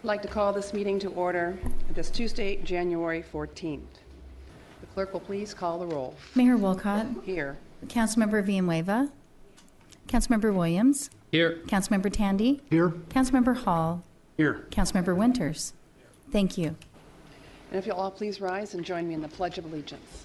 I'd like to call this meeting to order this Tuesday, January 14th. The clerk will please call the roll. Mayor Wolcott. Here. Councilmember Villanueva. Councilmember Williams. Here. Councilmember Tandy. Here. Councilmember Hall. Here. Councilmember Winters. Thank you. And if you'll all please rise and join me in the Pledge of Allegiance.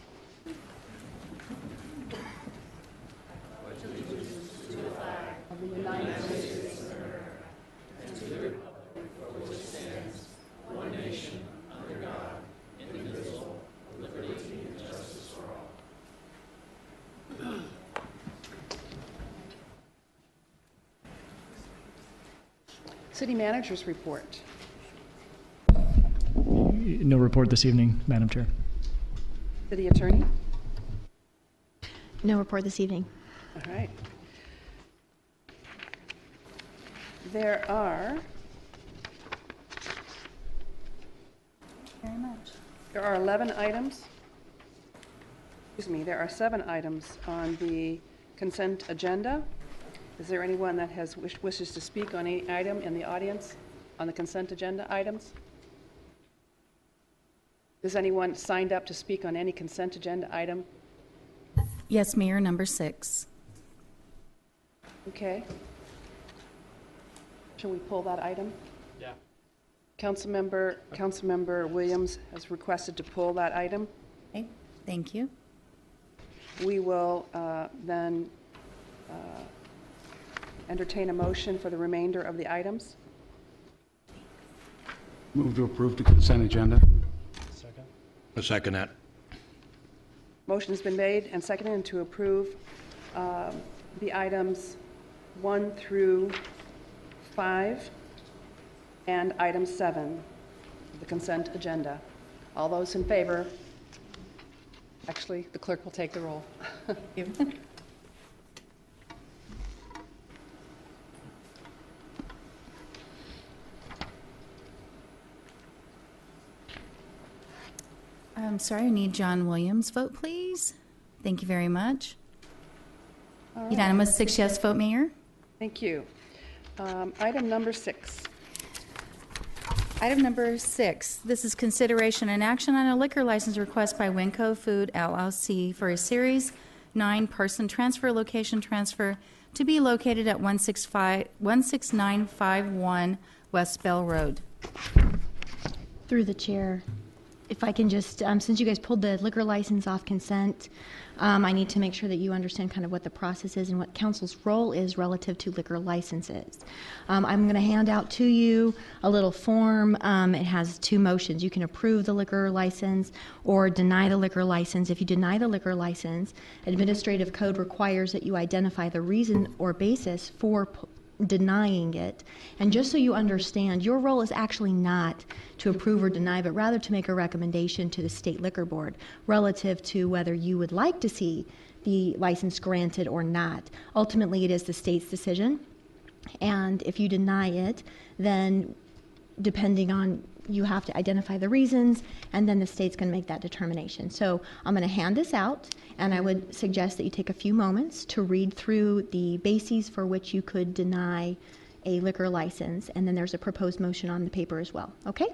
City Manager's report. No report this evening, Madam Chair. City Attorney. No report this evening. All right. There are Very much. 11 items. Excuse me, there are 7 items on the consent agenda. Is there anyone that wishes to speak on any item in the audience on the consent agenda items? Is anyone signed up to speak on any consent agenda item? Yes, Mayor, number 6. Okay. Shall we pull that item? Yeah. Councilmember Williams has requested to pull that item. Okay, thank you. We will then entertain a motion for the remainder of the items. Move to approve the consent agenda. Second. A second that. Motion has been made and seconded to approve the items 1 through 5 and item 7, the consent agenda. All those in favor? Actually, the clerk will take the roll. I'm sorry, I need John Williams' vote, please. Thank you very much. All right. Unanimous 6 yes vote, Mayor. Thank you. Item number 6. Item number 6, this is consideration and action on a liquor license request by Winco Food LLC for a Series 9 person transfer location transfer to be located at 16951 West Bell Road. Through the chair, if I can just, since you guys pulled the liquor license off consent, I need to make sure that you understand kind of what the process is and what council's role is relative to liquor licenses. I'm going to hand out to you a little form. It has 2 motions. You can approve the liquor license or deny the liquor license. If you deny the liquor license, administrative code requires that you identify the reason or basis for denying it. And just so you understand, your role is actually not to approve or deny, but rather to make a recommendation to the state liquor board relative to whether you would like to see the license granted or not. Ultimately, it is the state's decision. And if you deny it, then depending on, you have to identify the reasons, and then the state's going to make that determination. So I'm going to hand this out, and I would suggest that you take a few moments to read through the bases for which you could deny a liquor license, and then there's a proposed motion on the paper as well. Okay?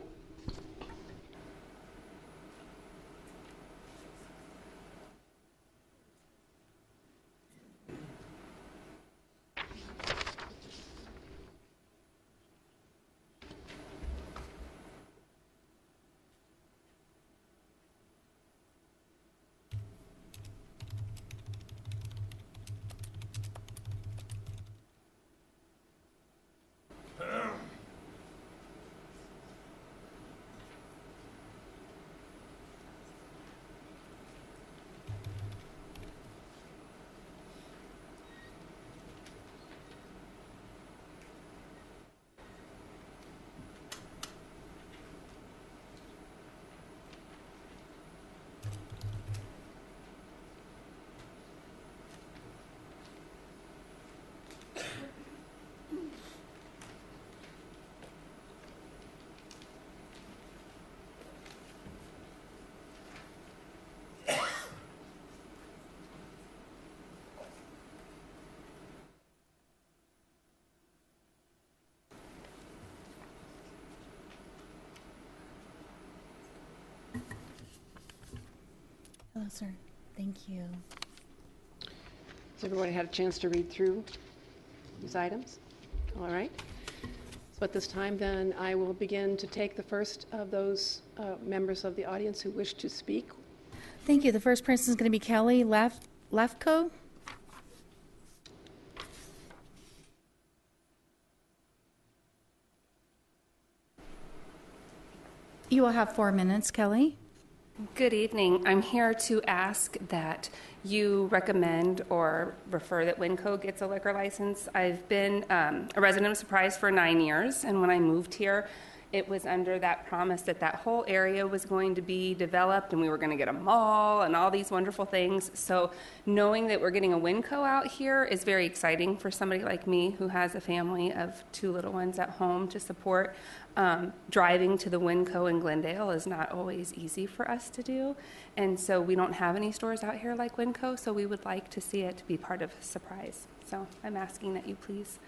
closer. Thank you. Has everybody had a chance to read through these items? All right. So at this time, then, I will begin to take the first of those members of the audience who wish to speak. Thank you. The first person is going to be Kelly Lefko. You will have 4 minutes, Kelly. Good evening. I'm here to ask that you recommend or refer that Winco gets a liquor license. I've been a resident of Surprise for 9 years, and when I moved here, it was under that promise that that whole area was going to be developed and we were going to get a mall and all these wonderful things. So knowing that we're getting a Winco out here is very exciting for somebody like me who has a family of 2 little ones at home to support. Driving to the Winco in Glendale is not always easy for us to do, and so we don't have any stores out here like Winco, so we would like to see it be part of Surprise. So I'm asking that you please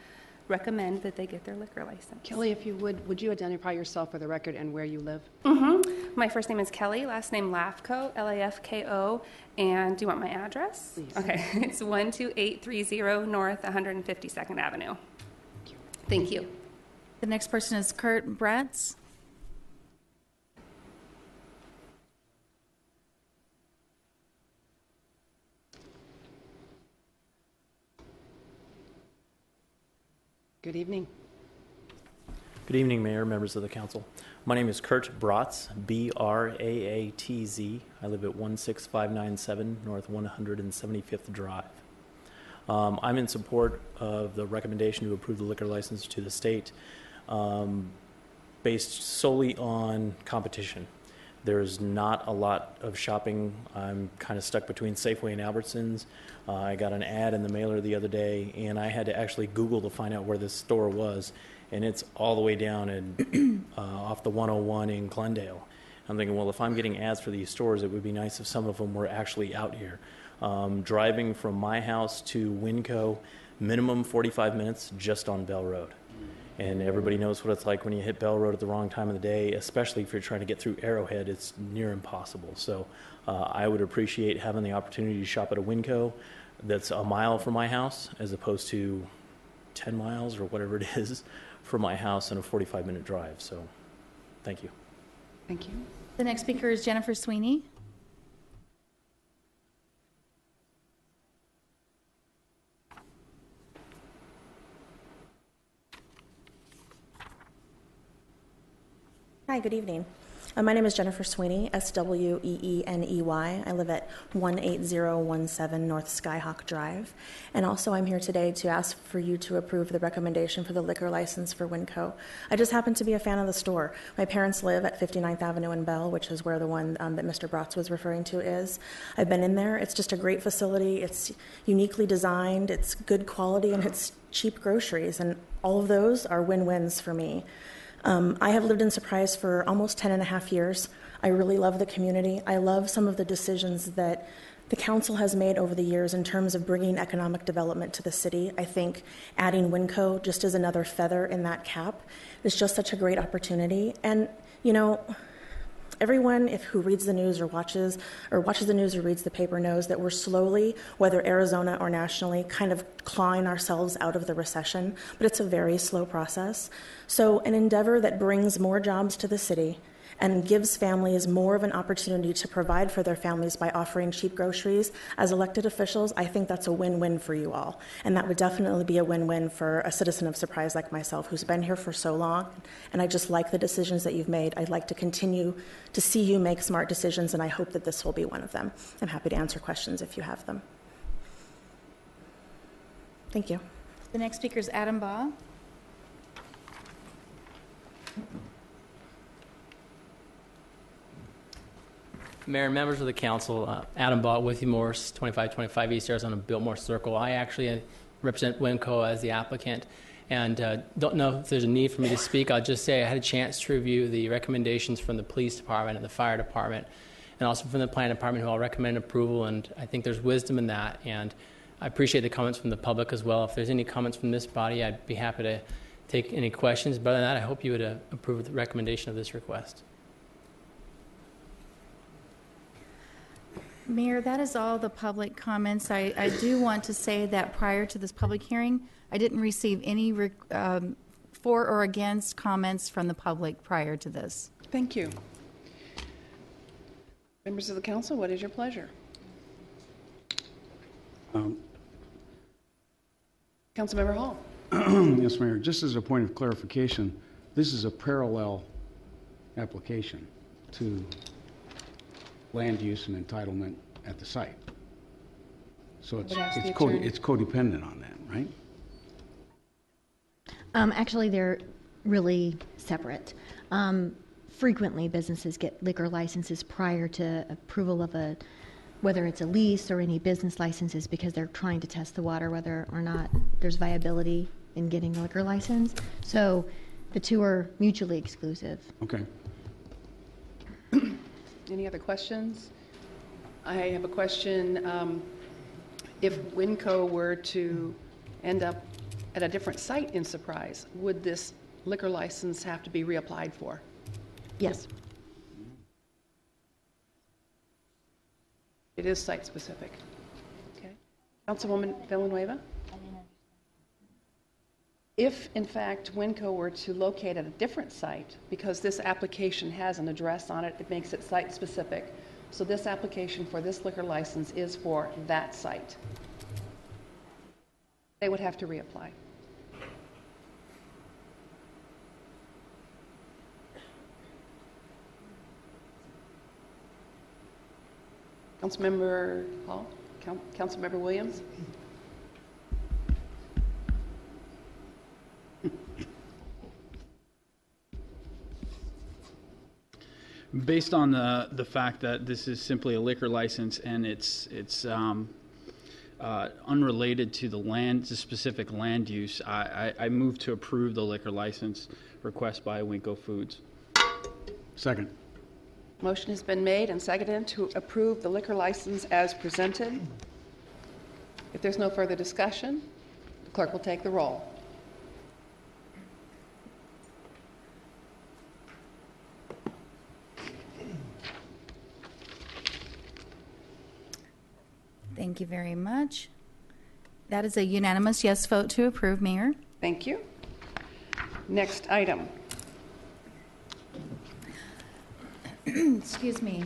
recommend that they get their liquor license. Kelly, if you would you identify yourself for the record and where you live? My first name is Kelly, last name Lafko, Lafko, and do you want my address? Please. Okay, it's 12830 North 152nd Avenue. Thank you. The next person is Kurt Bratz. Good evening. Good evening, Mayor, members of the council. My name is Kurt Bratz, B-R-A-A-T-Z. I live at 16597 North 175th Drive. I'm in support of the recommendation to approve the liquor license to the state based solely on competition. There's not a lot of shopping. I'm kind of stuck between Safeway and Albertsons. I got an ad in the mailer the other day, and I had to actually Google to find out where this store was, and it's all the way down in, off the 101 in Glendale. I'm thinking, well, if I'm getting ads for these stores, it would be nice if some of them were actually out here. Driving from my house to Winco, minimum 45 minutes just on Bell Road. And everybody knows what it's like when you hit Bell Road at the wrong time of the day, especially if you're trying to get through Arrowhead. It's near impossible. So I would appreciate having the opportunity to shop at a Winco that's a mile from my house as opposed to 10 miles or whatever it is from my house in a 45-minute drive. So thank you. Thank you. The next speaker is Jennifer Sweeney. Hi, good evening. My name is Jennifer Sweeney, S-W-E-E-N-E-Y. I live at 18017 North Skyhawk Drive. And also I'm here today to ask for you to approve the recommendation for the liquor license for Winco. I just happen to be a fan of the store. My parents live at 59th Avenue in Bell, which is where the one that Mr. Bratz was referring to is. I've been in there. It's just a great facility. It's uniquely designed. It's good quality, and it's cheap groceries. And all of those are win-wins for me. I have lived in Surprise for almost 10 and a half years. I really love the community. I love some of the decisions that the council has made over the years in terms of bringing economic development to the city. I think adding Winco just as another feather in that cap is just such a great opportunity. And, you know, everyone who reads the news or watches the news or reads the paper knows that we're slowly, whether Arizona or nationally, kind of clawing ourselves out of the recession, but it's a very slow process. So an endeavor that brings more jobs to the city and gives families more of an opportunity to provide for their families by offering cheap groceries as elected officials, I think that's a win-win for you all. And that would definitely be a win-win for a citizen of Surprise like myself who's been here for so long. And I just like the decisions that you've made. I'd like to continue to see you make smart decisions, and I hope that this will be one of them. I'm happy to answer questions if you have them. Thank you. The next speaker is Adam Baugh. Mayor and members of the council, Adam Baugh with you, Morse, 2525 East Arizona Biltmore Circle. I actually represent Winco as the applicant, and don't know if there's a need for me to speak. I'll just say I had a chance to review the recommendations from the police department and the fire department, and also from the planning department, who all recommend approval, and I think there's wisdom in that, and I appreciate the comments from the public as well. If there's any comments from this body, I'd be happy to take any questions. But other than that, I hope you would approve the recommendation of this request. Mayor, that is all the public comments. I do want to say that prior to this public hearing, I didn't receive any for or against comments from the public prior to this. Thank you. Members of the council, what is your pleasure? Councilmember Hall. Yes, Mayor, just as a point of clarification, this is a parallel application to land use and entitlement at the site. So it's codependent on that, right? Actually, they're really separate. Frequently, businesses get liquor licenses prior to approval of whether it's a lease or any business licenses, because they're trying to test the water whether or not there's viability in getting a liquor license. So the two are mutually exclusive. Okay. Any other questions? I have a question. If Winco were to end up at a different site in Surprise, would this liquor license have to be reapplied for? Yes. It is site-specific. Okay. Councilwoman Villanueva? If, in fact, Winco were to locate at a different site, because this application has an address on it, it makes it site-specific. So this application for this liquor license is for that site. They would have to reapply. Councilmember Hall? Councilmember Williams? Based on the fact that this is simply a liquor license and it's unrelated to the specific land use, I move to approve the liquor license request by Winco Foods. Second. Motion has been made and seconded to approve the liquor license as presented. If there's no further discussion, the clerk will take the roll. Thank you very much. That is a unanimous yes vote to approve, Mayor. Thank you. Next item. Excuse me.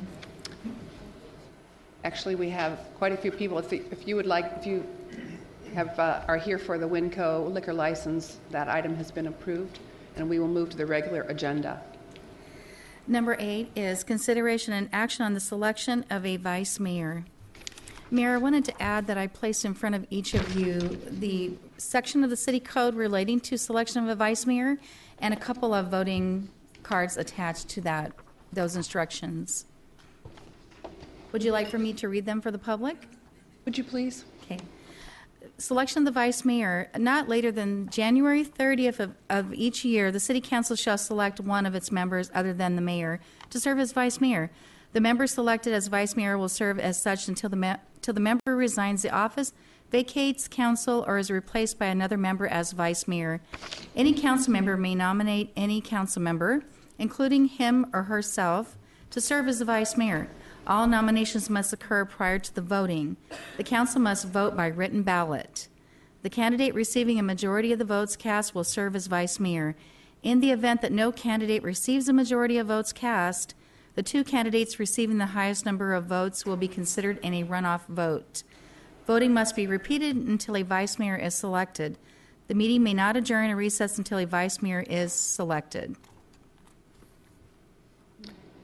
Actually, we have quite a few people. If you would like, if you are here for the Winco liquor license, that item has been approved, and we will move to the regular agenda. Number 8 is consideration and action on the selection of a vice mayor. Mayor, I wanted to add that I placed in front of each of you the section of the city code relating to selection of a vice mayor and a couple of voting cards attached to those instructions. Would you like for me to read them for the public? Would you please? Okay. Selection of the vice mayor. Not later than January 30th of each year, the city council shall select one of its members other than the mayor to serve as vice mayor. The member selected as vice mayor will serve as such until the member resigns the office, vacates council, or is replaced by another member as vice mayor. Any council member may nominate any council member, including him or herself, to serve as the vice mayor. All nominations must occur prior to the voting. The council must vote by written ballot. The candidate receiving a majority of the votes cast will serve as vice mayor. In the event that no candidate receives a majority of votes cast, the two candidates receiving the highest number of votes will be considered in a runoff vote. Voting must be repeated until a vice mayor is selected. The meeting may not adjourn or recess until a vice mayor is selected.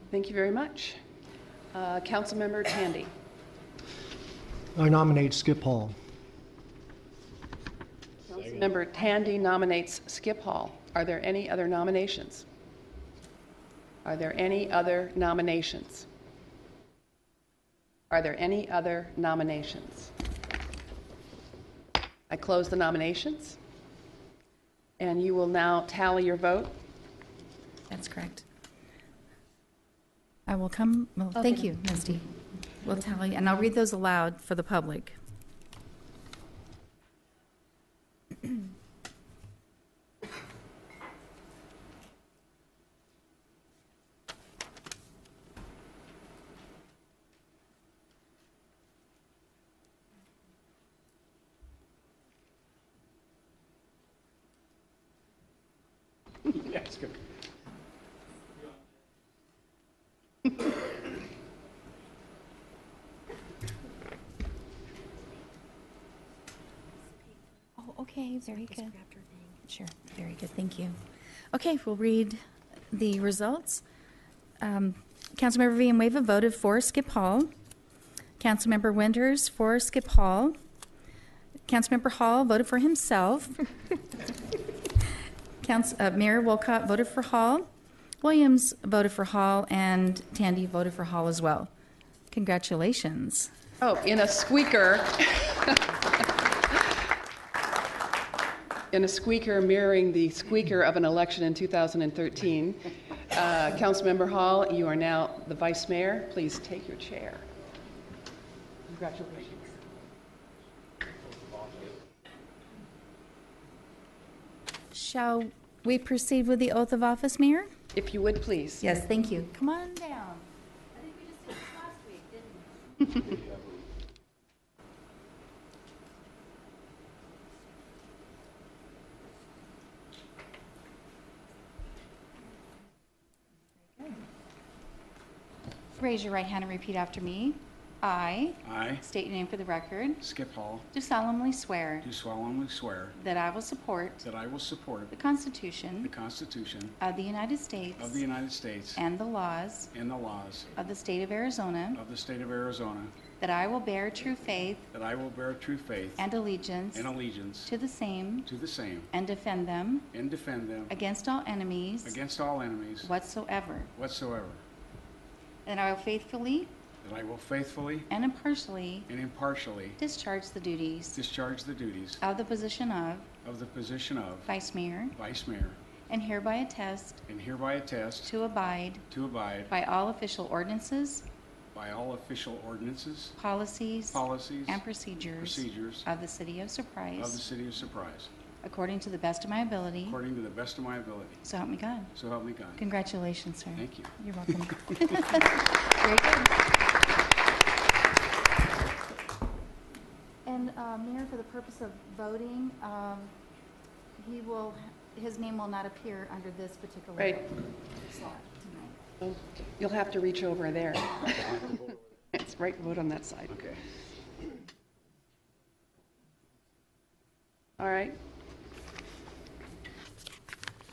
Thank you very much. Councilmember Tandy. I nominate Skip Hall. Councilmember Tandy nominates Skip Hall. Are there any other nominations? Are there any other nominations? Are there any other nominations? I close the nominations, and you will now tally your vote. That's correct. I will come. Well, thank you, Misty. We'll tally, and I'll read those aloud for the public. Yes, good. Oh, okay, very good. Sure, very good, thank you. Okay, we'll read the results. Councilmember Villanueva voted for Skip Hall. Councilmember Winters for Skip Hall. Councilmember Hall voted for himself. Mayor Wolcott voted for Hall. Williams voted for Hall, and Tandy voted for Hall as well. Congratulations. Oh, in a squeaker. In a squeaker mirroring the squeaker of an election in 2013. Councilmember Hall, you are now the vice mayor. Please take your chair. Congratulations. Shall we proceed with the oath of office, Mayor? If you would, please. Yes, thank you. Come on down. I think we just did this last week, didn't we? Raise your right hand and repeat after me. I state your name for the record. Skip Hall, Do solemnly swear do solemnly swear that I will support that I will support the Constitution the Constitution of the United States of the United States and the laws and the laws of the state of Arizona, of the state of Arizona, that I will bear true faith that I will bear true faith and allegiance and allegiance to the same to the same and defend them and defend them against all enemies against all enemies whatsoever. whatsoever, And I will faithfully that I will faithfully and impartially and impartially discharge the duties discharge the duties of the position of of the position of Vice Mayor, Vice Mayor, and hereby attest and hereby attest to abide to abide by all official ordinances, by all official ordinances, policies, policies, and procedures of the City of of the Surprise, city of Surprise, according to the best of my ability. according to the best of my ability. So help me God. So help me God. Congratulations, sir. Thank you. You're welcome. Very good. And Mayor, for the purpose of voting, his name will not appear under this particular Right. slot tonight. You'll have to reach over there. It's right, vote on that side. Okay. All right.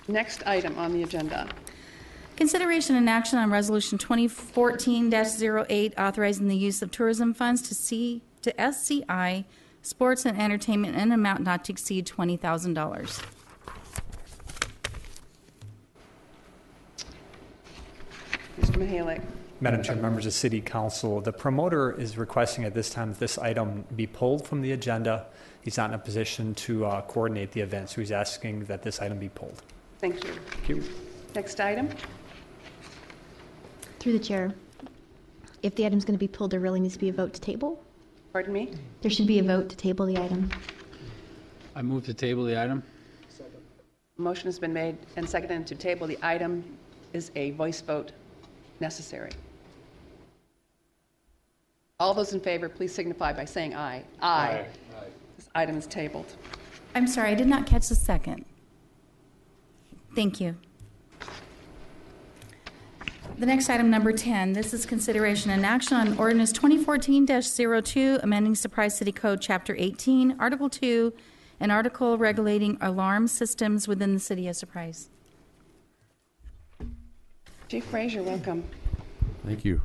Next item on the agenda. Consideration and action on Resolution 2014-08, authorizing the use of tourism funds to SCI Sports and Entertainment in an amount not to exceed $20,000. Mr. Mihalik. Madam Chair, members of City Council, the promoter is requesting at this time that this item be pulled from the agenda. He's not in a position to coordinate the event, so he's asking that this item be pulled. Thank you. Thank you. Next item. Through the chair, if the item's going to be pulled, there really needs to be a vote to table. Pardon me? There should be a vote to table the item. I move to table the item. Motion has been made and seconded to table the item. Is a voice vote necessary? All those in favor, please signify by saying aye. Aye. This item is tabled. I'm sorry, I did not catch the second. Thank you. The next item, number 10, this is consideration and action on ordinance 2014-02, amending Surprise City Code, Chapter 18, Article 2, an article regulating alarm systems within the City of Surprise. Chief Frazier, welcome. Thank you.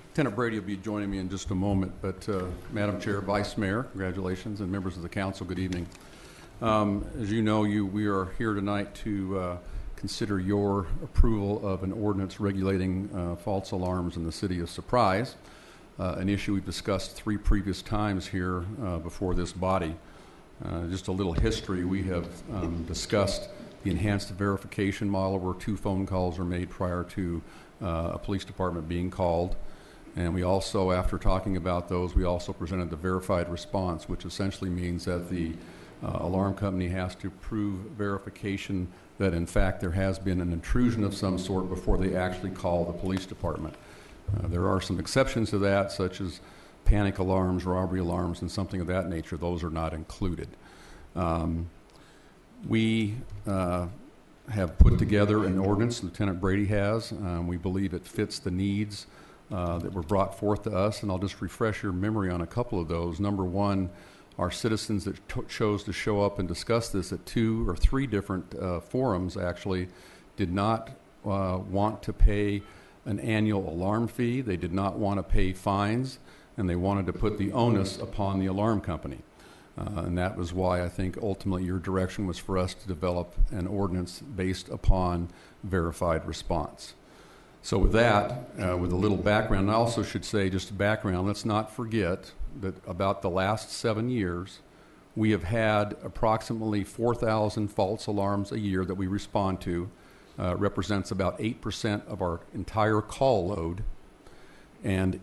Lieutenant Brady will be joining me in just a moment, but Madam Chair, Vice Mayor, congratulations, and members of the council, good evening. As you know, we are here tonight to consider your approval of an ordinance regulating false alarms in the City of Surprise, an issue we've discussed 3 previous times here before this body. Just a little history, we have discussed the enhanced verification model where 2 phone calls are made prior to a police department being called. And we also, after talking about those, we also presented the verified response, which essentially means that the alarm company has to prove verification that in fact there has been an intrusion of some sort before they actually call the police department. There are some exceptions to that, such as panic alarms, robbery alarms, and something of that nature. Those are not included. We have put together an ordinance, Lieutenant Brady has. We believe it fits the needs that were brought forth to us, and I'll just refresh your memory on a couple of those. Number one, our citizens that chose to show up and discuss this at 2 or 3 different forums actually did not want to pay an annual alarm fee. They did not want to pay fines, and they wanted to put the onus upon the alarm company. And that was why I think ultimately your direction was for us to develop an ordinance based upon verified response. So with that, with a little background, and I also should say just background, let's not forget that about the last 7 years, we have had approximately 4,000 false alarms a year that we respond to. Represents about 8% of our entire call load. And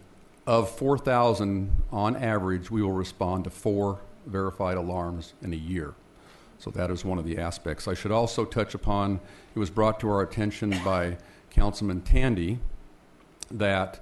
of 4,000, on average, we will respond to 4 verified alarms in a year. So that is one of the aspects. I should also touch upon, it was brought to our attention by Councilman Tandy that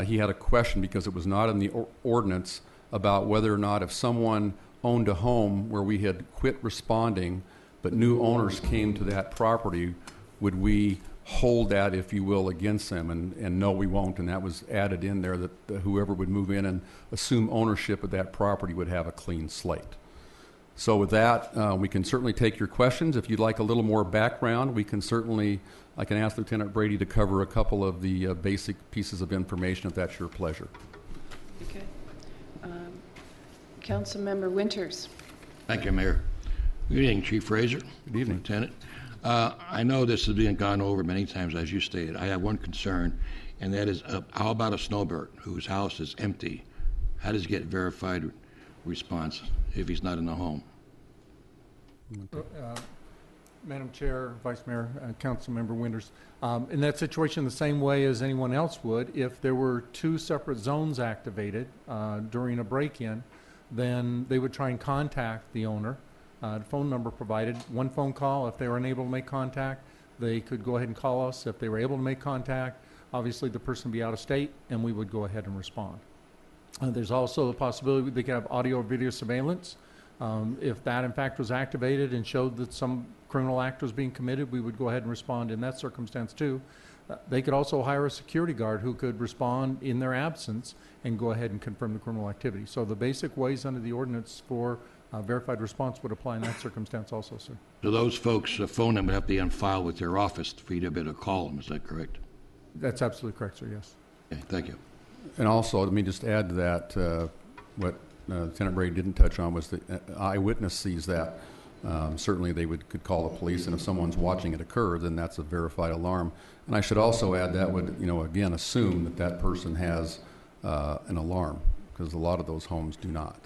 he had a question, because it was not in the ordinance, about whether or not if someone owned a home where we had quit responding but new owners came to that property, would we hold that, if you will, against them? And no, we won't. And that was added in there, that whoever would move in and assume ownership of that property would have a clean slate. So with that, we can certainly take your questions. If you'd like a little more background, I can ask Lieutenant Brady to cover a couple of the basic pieces of information, if that's your pleasure. Okay. Councilmember Winters. Thank you, Mayor. Good evening, Chief Fraser. Good evening. Lieutenant. I know this is being gone over many times, as you stated. I have one concern, and that is, how about a snowbird whose house is empty? How does he get verified response if he's not in the home? Madam Chair, Vice Mayor, Councilmember Winters, in that situation, the same way as anyone else would, if there were 2 separate zones activated during a break-in, then they would try and contact the owner. The phone number provided, 1 phone call. If they were unable to make contact, they could go ahead and call us. If they were able to make contact, obviously the person would be out of state, and we would go ahead and respond. There's also the possibility they could have audio or video surveillance. If that, in fact, was activated and showed that some criminal act was being committed, we would go ahead and respond in that circumstance, too. They could also hire a security guard who could respond in their absence and go ahead and confirm the criminal activity. So the basic ways under the ordinance for verified response would apply in that circumstance also, sir. So those folks' phone number have to be on file with their office for you to be able to call them. Is that correct? That's absolutely correct, sir, yes. Okay, thank you. And also, let me just add to that, what Lieutenant Brady didn't touch on was the eyewitness sees that. Certainly they could call the police, and if someone's watching it occur, then that's a verified alarm. And I should also add that would, again, assume that that person has an alarm, because a lot of those homes do not.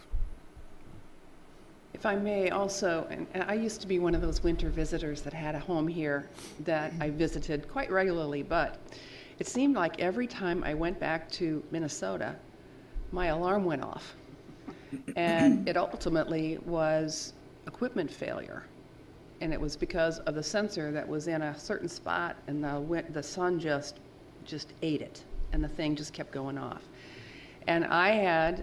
If I may also, and I used to be one of those winter visitors that had a home here that I visited quite regularly, but it seemed like every time I went back to Minnesota, my alarm went off. And it ultimately was equipment failure. And it was because of the sensor that was in a certain spot, and the sun just ate it, and the thing just kept going off. And I had,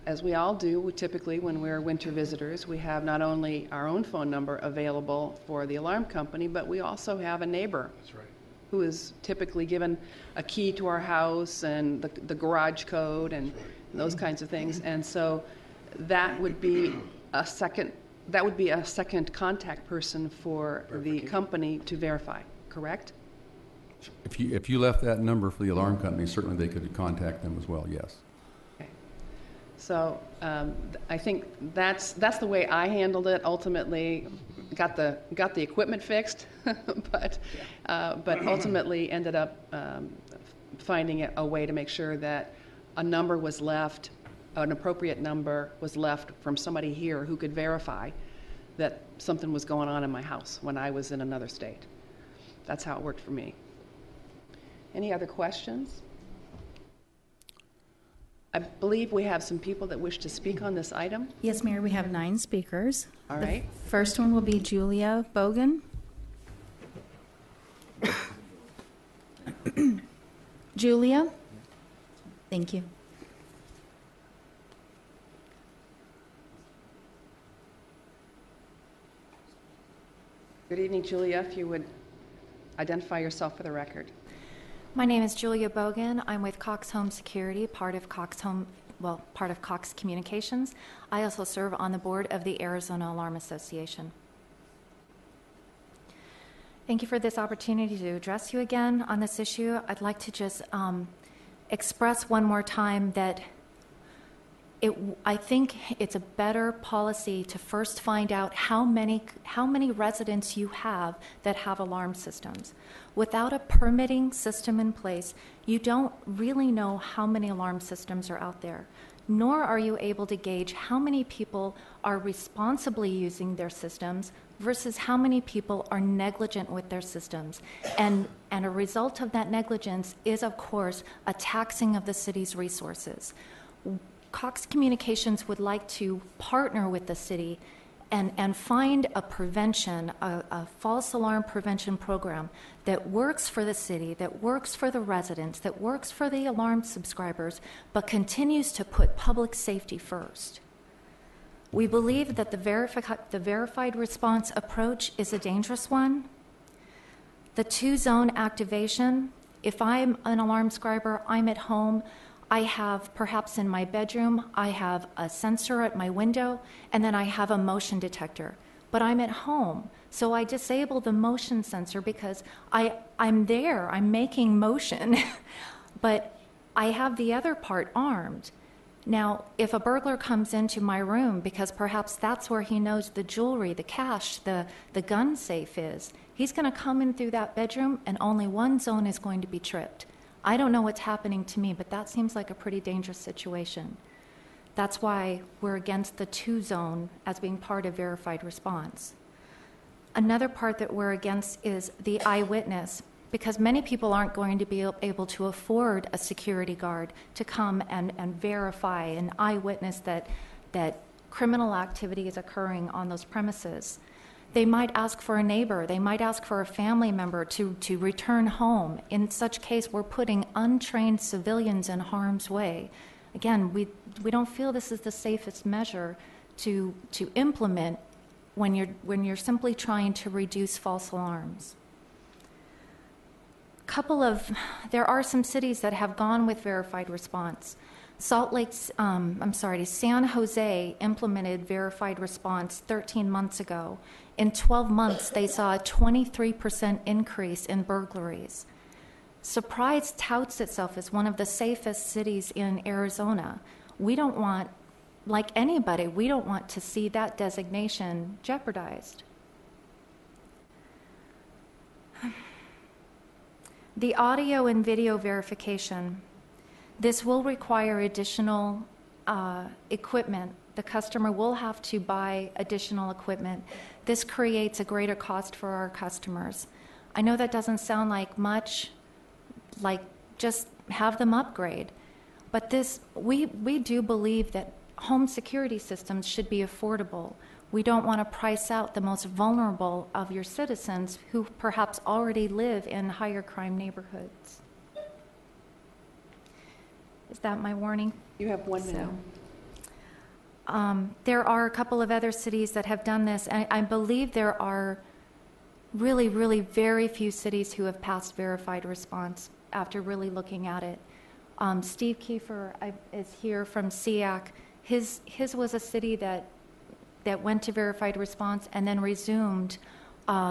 as we all do, typically when we're winter visitors, we have not only our own phone number available for the alarm company, but we also have a neighbor. That's right. Who is typically given a key to our house and the garage code and those kinds of things. And so that would be a second contact person for the company to verify, correct? If you left that number for the alarm company, certainly they could contact them as well, yes. So I think that's the way I handled it. Ultimately, got the equipment fixed, but ultimately ended up finding a way to make sure that a number was left, an appropriate number was left from somebody here who could verify that something was going on in my house when I was in another state. That's how it worked for me. Any other questions? I believe we have some people that wish to speak on this item. Yes, Mayor, we have 9 speakers. All right. The first one will be Julia Bogan. Julia? Thank you. Good evening, Julia. If you would identify yourself for the record. My name is Julia Bogan. I'm with Cox Home Security, part of Cox Communications. I also serve on the board of the Arizona Alarm Association. Thank you for this opportunity to address you again on this issue. I'd like to just express one more time that I think it's a better policy to first find out how many residents you have that have alarm systems. Without a permitting system in place, you don't really know how many alarm systems are out there, nor are you able to gauge how many people are responsibly using their systems versus how many people are negligent with their systems. And a result of that negligence is, of course, a taxing of the city's resources. Cox Communications would like to partner with the city and find a prevention, a false alarm prevention program that works for the city, that works for the residents, that works for the alarm subscribers, but continues to put public safety first. We believe that the verified response approach is a dangerous one. The two-zone activation, if I'm an alarm subscriber, I'm at home, I have, perhaps in my bedroom, I have a sensor at my window, and then I have a motion detector. But I'm at home, so I disable the motion sensor because I'm there, I'm making motion, but I have the other part armed. Now, if a burglar comes into my room, because perhaps that's where he knows the jewelry, the cash, the gun safe is, he's going to come in through that bedroom and only one zone is going to be tripped. I don't know what's happening to me, but that seems like a pretty dangerous situation. That's why we're against the two-zone as being part of verified response. Another part that we're against is the eyewitness, because many people aren't going to be able to afford a security guard to come and verify an eyewitness that criminal activity is occurring on those premises. They might ask for a neighbor, they might ask for a family member to return home. In such case, we're putting untrained civilians in harm's way. Again, we don't feel this is the safest measure to implement when you're simply trying to reduce false alarms. There are some cities that have gone with verified response. San Jose implemented verified response 13 months ago. In 12 months, they saw a 23% increase in burglaries. Surprise touts itself as one of the safest cities in Arizona. We don't want, like anybody, we don't want to see that designation jeopardized. The audio and video verification. This will require additional equipment. The customer will have to buy additional equipment. This creates a greater cost for our customers. I know that doesn't sound like much, like just have them upgrade. But we do believe that home security systems should be affordable. We don't want to price out the most vulnerable of your citizens who perhaps already live in higher crime neighborhoods. Is that my warning? You have 1 minute. There are a couple of other cities that have done this, and I believe there are really, really very few cities who have passed verified response after really looking at it. Steve Kiefer is here from SEAC. His was a city that went to verified response and then resumed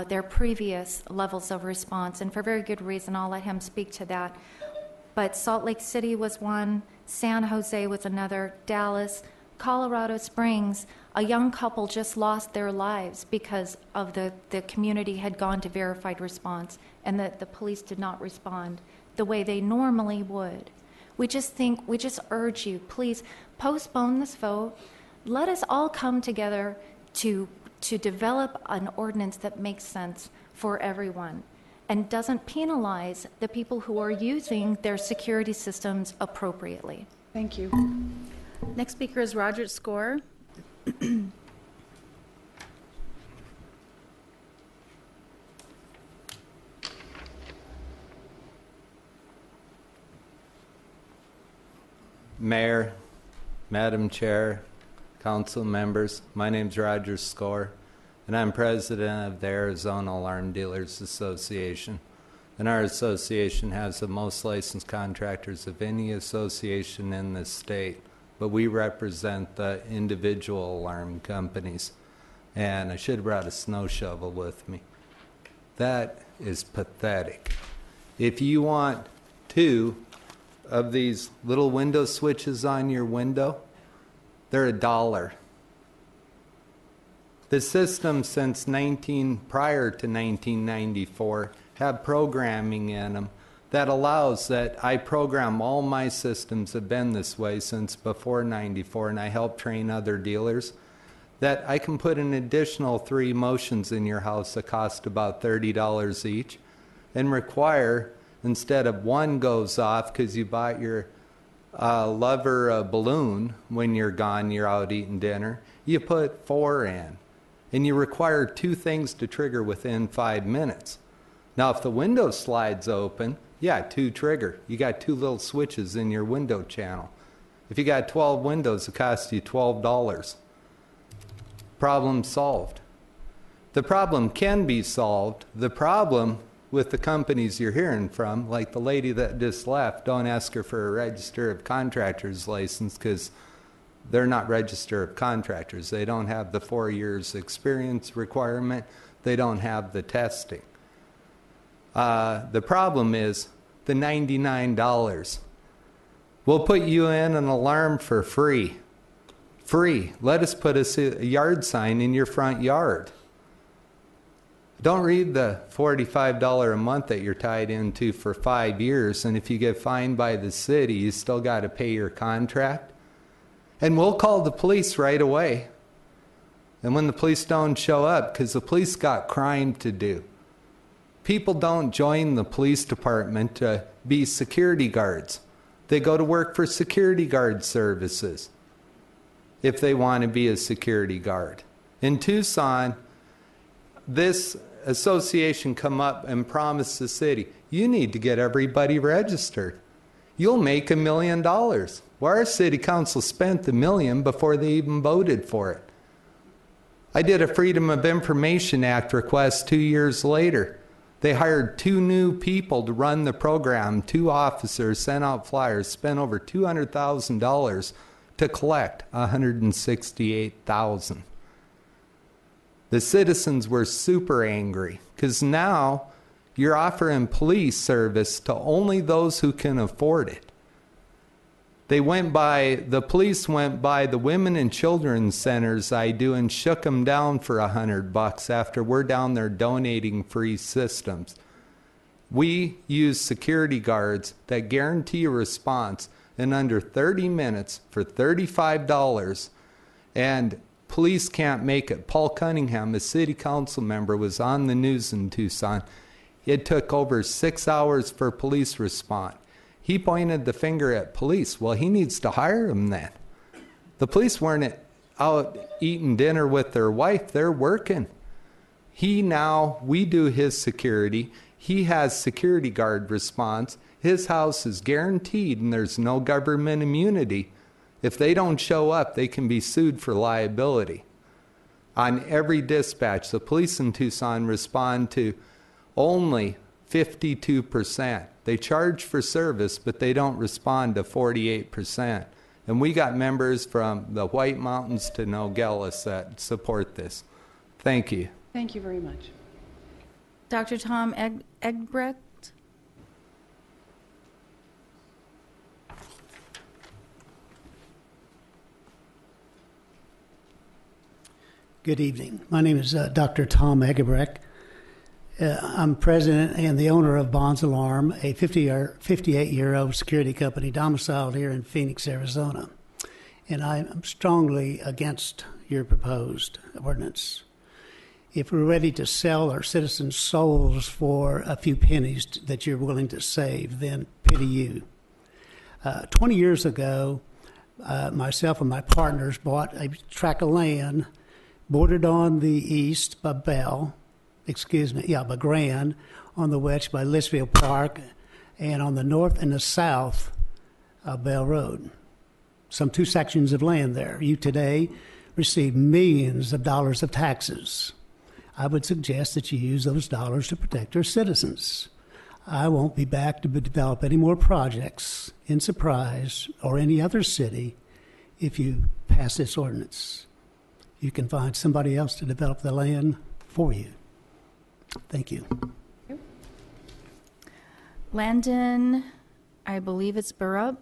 their previous levels of response, and for very good reason. I'll let him speak to that. But Salt Lake City was one, San Jose was another, Dallas, Colorado Springs. A young couple just lost their lives because of the community had gone to verified response and the police did not respond the way they normally would. We just urge you, please postpone this vote. Let us all come together to develop an ordinance that makes sense for everyone and doesn't penalize the people who are using their security systems appropriately. Thank you. Next speaker is Roger Score. Mayor, Madam Chair, council members, my name's Roger Score. and I'm president of the Arizona Alarm Dealers Association. And our association has the most licensed contractors of any association in the state, but we represent the individual alarm companies. And I should have brought a snow shovel with me. That is pathetic. If you want 2 of these little window switches on your window, they're $1. The system since prior to 1994 have programming in them that allows that I program all my systems have been this way since before 94, and I help train other dealers, that I can put an additional 3 motions in your house that cost about $30 each and require, instead of 1 goes off because you bought your lover a balloon when you're gone, you're out eating dinner, you put 4 in. And you require 2 things to trigger within 5 minutes. Now, if the window slides open, yeah, 2 trigger. You got 2 little switches in your window channel. If you got 12 windows, it costs you $12. Problem solved. The problem can be solved. The problem with the companies you're hearing from, like the lady that just left, don't ask her for a Register of Contractors license because they're not Register of Contractors. They don't have the 4 years experience requirement. They don't have the testing. The problem is the $99. We'll put you in an alarm for free. Free. Let us put a yard sign in your front yard. Don't read the $45 a month that you're tied into for 5 years, and if you get fined by the city, you still got to pay your contract. And we'll call the police right away. And when the police don't show up, because the police got crime to do. People don't join the police department to be security guards. They go to work for security guard services if they want to be a security guard. In Tucson, this association come up and promised the city, you need to get everybody registered. You'll make $1 million. Well, our city council spent $1 million before they even voted for it. I did a Freedom of Information Act request 2 years later. They hired 2 new people to run the program, 2 officers, sent out flyers, spent over $200,000 to collect $168,000. The citizens were super angry because now you're offering police service to only those who can afford it. The police went by the women and children's centers I do and shook them down for $100 after we're down there donating free systems. We use security guards that guarantee a response in under 30 minutes for $35, and police can't make it. Paul Cunningham, a city council member, was on the news in Tucson. It took over 6 hours for police response. He pointed the finger at police. Well, he needs to hire them then. The police weren't out eating dinner with their wife. They're working. We do his security. He has security guard response. His house is guaranteed and there's no government immunity. If they don't show up, they can be sued for liability. On every dispatch, the police in Tucson respond to only 52%. They charge for service, but they don't respond to 48%. And we got members from the White Mountains to Nogales that support this. Thank you. Thank you very much. Dr. Tom Egbrecht. Good evening. My name is Dr. Tom Egebrecht. I'm president and the owner of Bonds Alarm, a 58-year-old security company domiciled here in Phoenix, Arizona. And I'm strongly against your proposed ordinance. If we're ready to sell our citizens' souls for a few pennies that you're willing to save, then pity you. 20 years ago, myself and my partners bought a tract of land bordered on the east by Grand, on the west by Litchfield Park, and on the north and the south of Bell Road. Some 2 sections of land there. You today receive millions of dollars of taxes. I would suggest that you use those dollars to protect our citizens. I won't be back to develop any more projects in Surprise or any other city if you pass this ordinance. You can find somebody else to develop the land for you. Thank you. Landon, I believe it's Burrup.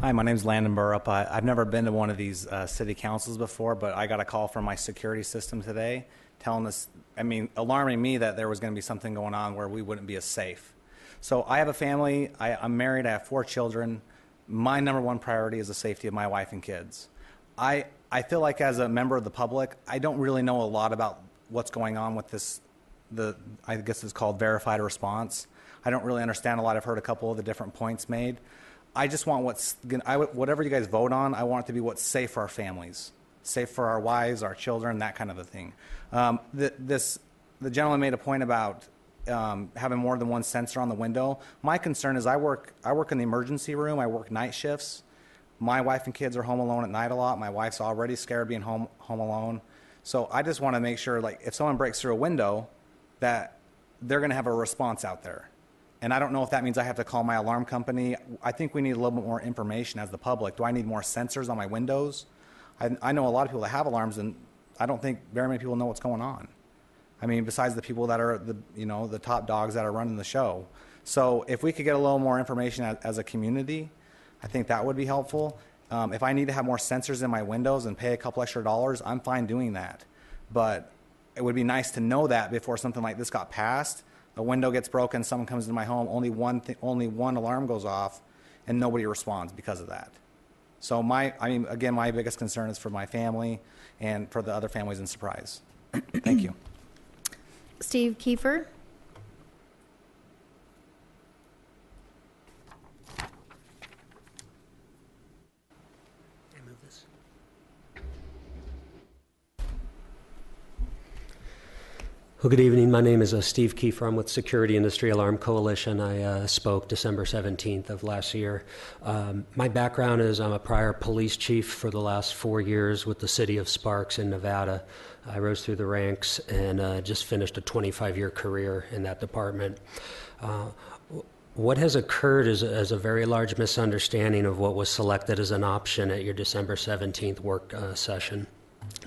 Hi, my name's Landon Burrup. I've never been to one of these city councils before, but I got a call from my security system today telling us, alarming me that there was going to be something going on where we wouldn't be as safe. So I have a family. I'm married. I have 4 children. My number one priority is the safety of my wife and kids. I feel like as a member of the public, I don't really know a lot about what's going on with this, I guess it's called verified response. I don't really understand a lot. I've heard a couple of the different points made. I just want whatever you guys vote on, I want it to be what's safe for our families, safe for our wives, our children, that kind of a thing. The gentleman made a point about having more than one sensor on the window. My concern is I work in the emergency room. I work night shifts. My wife and kids are home alone at night a lot. My wife's already scared being home alone. So I just want to make sure, like, if someone breaks through a window, that they're going to have a response out there. And I don't know if that means I have to call my alarm company. I think we need a little bit more information as the public. Do I need more sensors on my windows? I know a lot of people that have alarms, and I don't think very many people know what's going on. Besides the people that are the top dogs that are running the show. So if we could get a little more information as a community, I think that would be helpful. If I need to have more sensors in my windows and pay a couple extra dollars, I'm fine doing that. But it would be nice to know that before something like this got passed. A window gets broken, someone comes into my home, only one alarm goes off, and nobody responds because of that. So my biggest concern is for my family and for the other families in Surprise. Thank you. Steve Kiefer. Well, good evening. My name is Steve Kiefer. I'm with Security Industry Alarm Coalition. I spoke December 17th of last year. My background is I'm a prior police chief for the last 4 years with the city of Sparks in Nevada. I rose through the ranks and just finished a 25-year career in that department. What has occurred is a very large misunderstanding of what was selected as an option at your December 17th work session.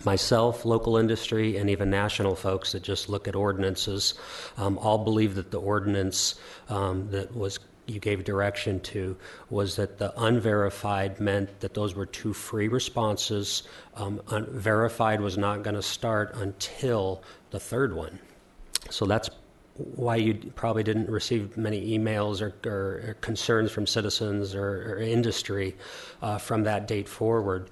Myself, local industry, and even national folks that just look at ordinances all believe that the ordinance you gave direction to was that the unverified meant that those were 2 free responses. Verified was not going to start until the 3rd one. So that's why you probably didn't receive many emails or concerns from citizens or industry from that date forward.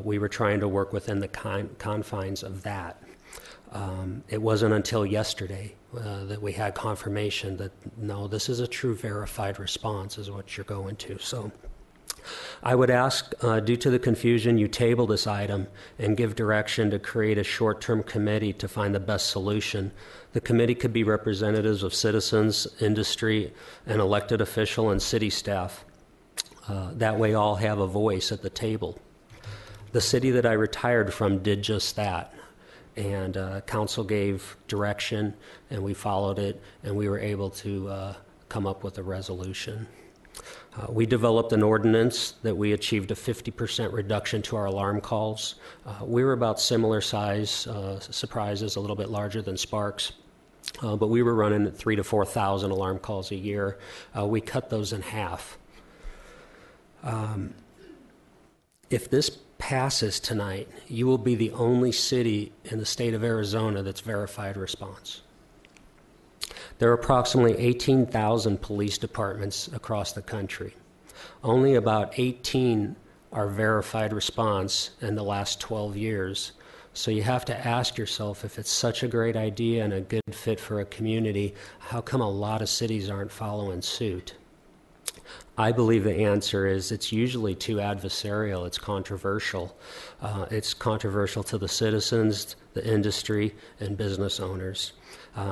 We were trying to work within the confines of that. It wasn't until yesterday that we had confirmation that, no, this is a true verified response is what you're going to. So I would ask, due to the confusion, you table this item and give direction to create a short-term committee to find the best solution. The committee could be representatives of citizens, industry, and elected official and city staff. That way all have a voice at the table. The city that I retired from did just that. And council gave direction, and we followed it, and we were able to come up with a resolution. We developed an ordinance that we achieved a 50% reduction to our alarm calls. We were about similar size. Surprise is a little bit larger than Sparks, but we were running at 3,000 to 4,000 alarm calls a year. We cut those in half. If this passes tonight, you will be the only city in the state of Arizona that's verified response. There are approximately 18,000 police departments across the country. Only about 18 are verified response in the last 12 years. So you have to ask yourself, if it's such a great idea and a good fit for a community, how come a lot of cities aren't following suit? I believe the answer is it's usually too adversarial. It's controversial. It's controversial to the citizens, the industry, and business owners.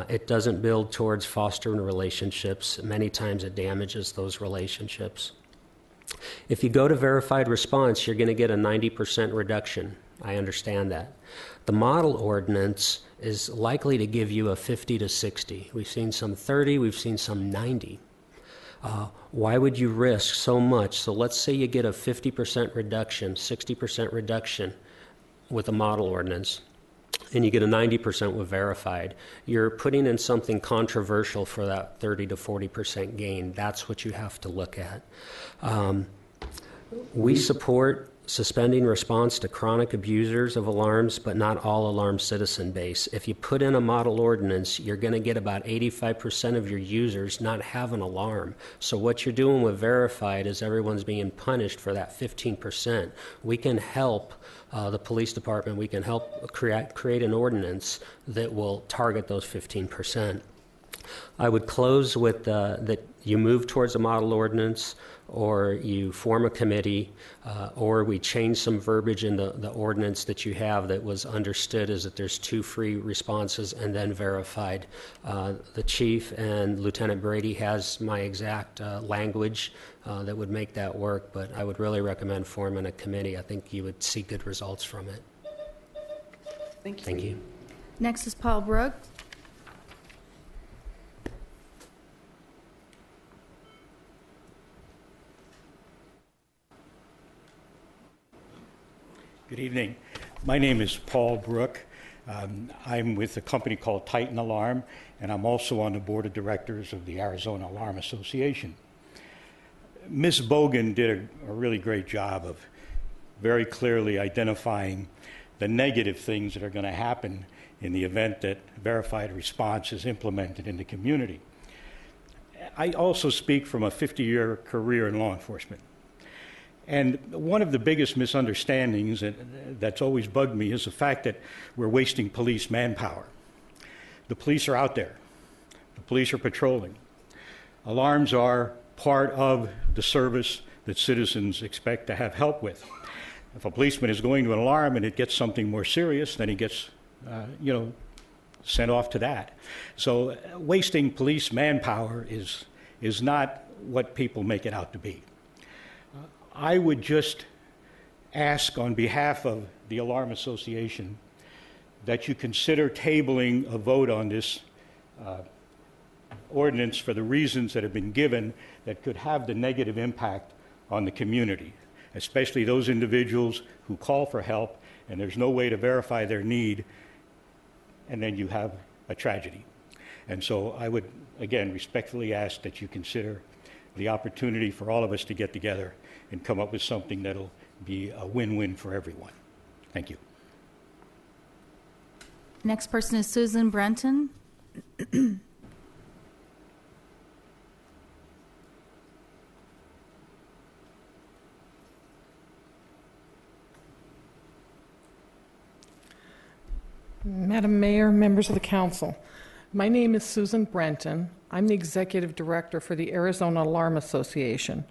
It doesn't build towards fostering relationships. Many times it damages those relationships. If you go to verified response, you're going to get a 90% reduction. I understand that. The model ordinance is likely to give you a 50 to 60. We've seen some 30, we've seen some 90. Why would you risk so much? So let's say you get a 50% reduction, 60% reduction with a model ordinance, and you get a 90% with verified. You're putting in something controversial for that 30 to 40% gain. That's what you have to look at. We support suspending response to chronic abusers of alarms, but not all alarm citizen base. If you put in a model ordinance, you're going to get about 85% of your users not have an alarm. So what you're doing with verified is everyone's being punished for that 15%. We can help the police department, we can help create an ordinance that will target those 15%. I would close with that you move towards a model ordinance, or you form a committee, or we change some verbiage in the ordinance that you have that was understood as that there's 2 free responses and then verified. The chief and Lieutenant Brady has my exact language that would make that work, but I would really recommend forming a committee. I think you would see good results from it. Thank you. Thank you. Next is Paul Brooks. Good evening. My name is Paul Brook. I'm with a company called Titan Alarm, and I'm also on the board of directors of the Arizona Alarm Association. Ms. Bogan did a really great job of very clearly identifying the negative things that are going to happen in the event that verified response is implemented in the community. I also speak from a 50-year career in law enforcement. And one of the biggest misunderstandings that's always bugged me is the fact that we're wasting police manpower. The police are out there. The police are patrolling. Alarms are part of the service that citizens expect to have help with. If a policeman is going to an alarm and it gets something more serious, then he gets, sent off to that. So wasting police manpower is not what people make it out to be. I would just ask on behalf of the Alarm Association that you consider tabling a vote on this ordinance for the reasons that have been given that could have the negative impact on the community, especially those individuals who call for help and there's no way to verify their need, and then you have a tragedy. And so I would, again, respectfully ask that you consider the opportunity for all of us to get together and come up with something that'll be a win-win for everyone. Thank you. Next person is Susan Brenton. Madam Mayor, members of the council, my name is Susan Brenton. I'm the executive director for the Arizona Alarm Association.